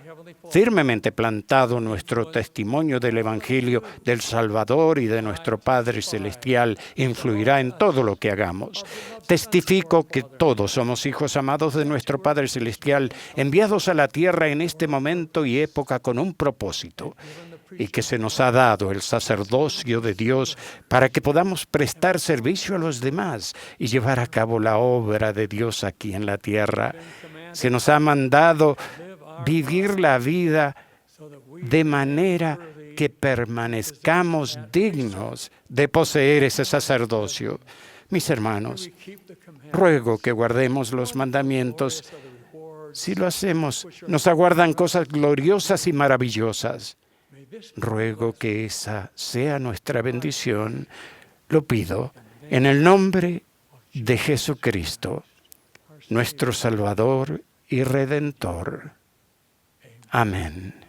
firmemente plantado nuestro testimonio del Evangelio del Salvador y de nuestro Padre Celestial, influirá en todo lo que hagamos. Testifico que todos somos hijos amados de nuestro Padre Celestial, enviados a la tierra en este momento y época con un propósito, y que se nos ha dado el sacerdocio de Dios para que podamos prestar servicio a los demás y llevar a cabo la obra de Dios aquí en la tierra. Se nos ha mandado vivir la vida de manera que permanezcamos dignos de poseer ese sacerdocio. Mis hermanos, ruego que guardemos los mandamientos Si lo hacemos, nos aguardan cosas gloriosas y maravillosas. Ruego que esa sea nuestra bendición. Lo pido en el nombre de Jesucristo, nuestro Salvador y Redentor. Amén.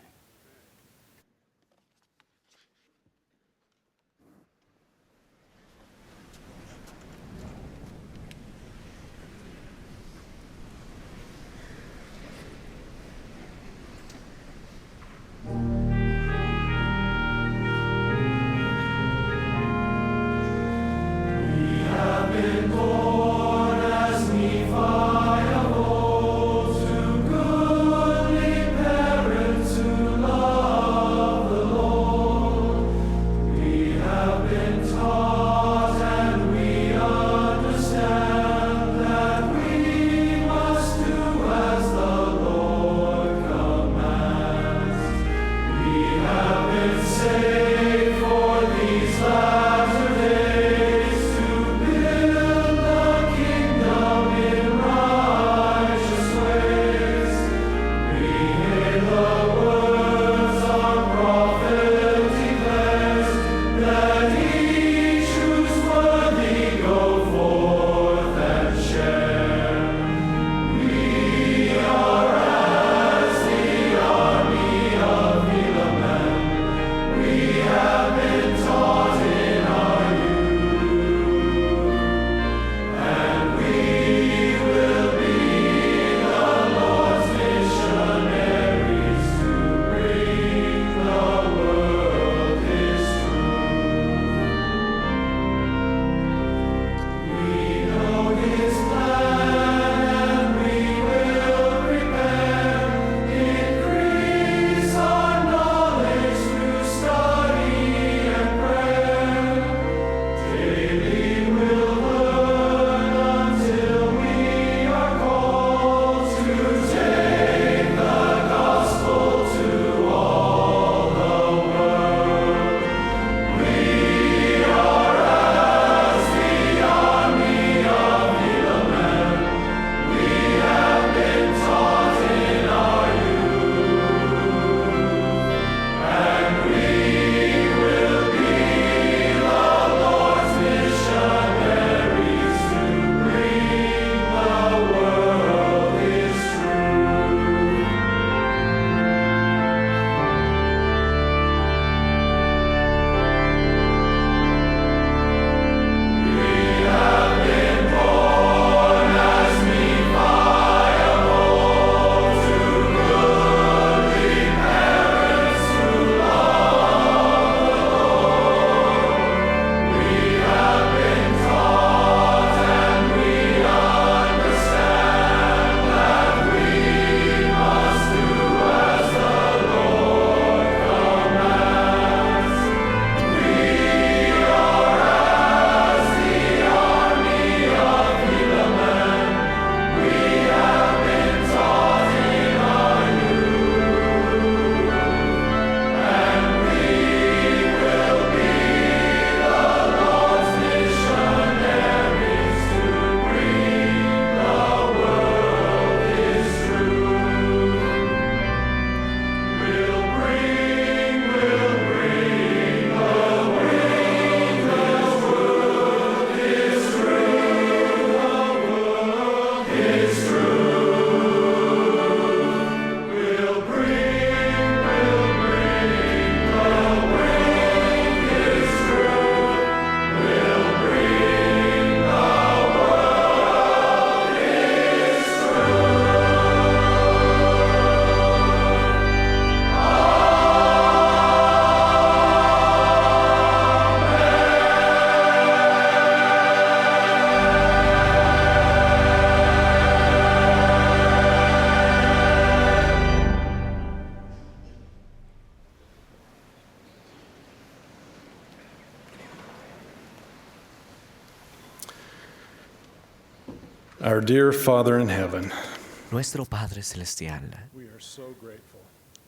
Our dear Father in heaven, Nuestro Padre Celestial,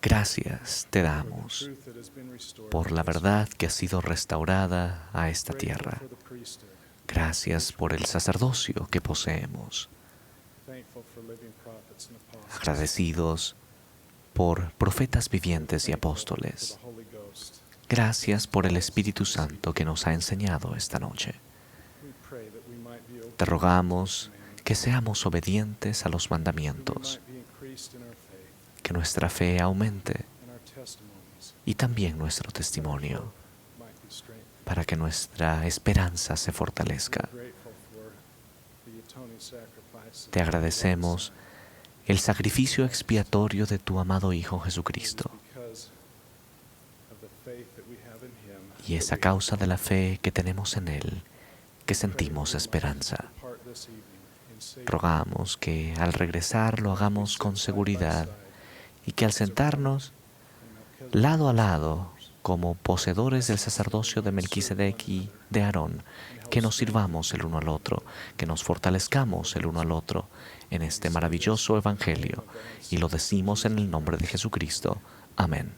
gracias te damos por la verdad que ha sido restaurada a esta tierra. Gracias por el sacerdocio que poseemos. agradecidos por profetas vivientes y apóstoles. Gracias por el Espíritu Santo que nos ha enseñado esta noche. Te rogamos que seamos obedientes a los mandamientos, que nuestra fe aumente y también nuestro testimonio, para que nuestra esperanza se fortalezca. Te agradecemos el sacrificio expiatorio de tu amado Hijo Jesucristo. Y es a causa de la fe que tenemos en Él que sentimos esperanza. Rogamos que al regresar lo hagamos con seguridad y que al sentarnos lado a lado como poseedores del sacerdocio de Melquisedec y de Aarón, que nos sirvamos el uno al otro, que nos fortalezcamos el uno al otro en este maravilloso evangelio. Y lo decimos en el nombre de Jesucristo. Amén.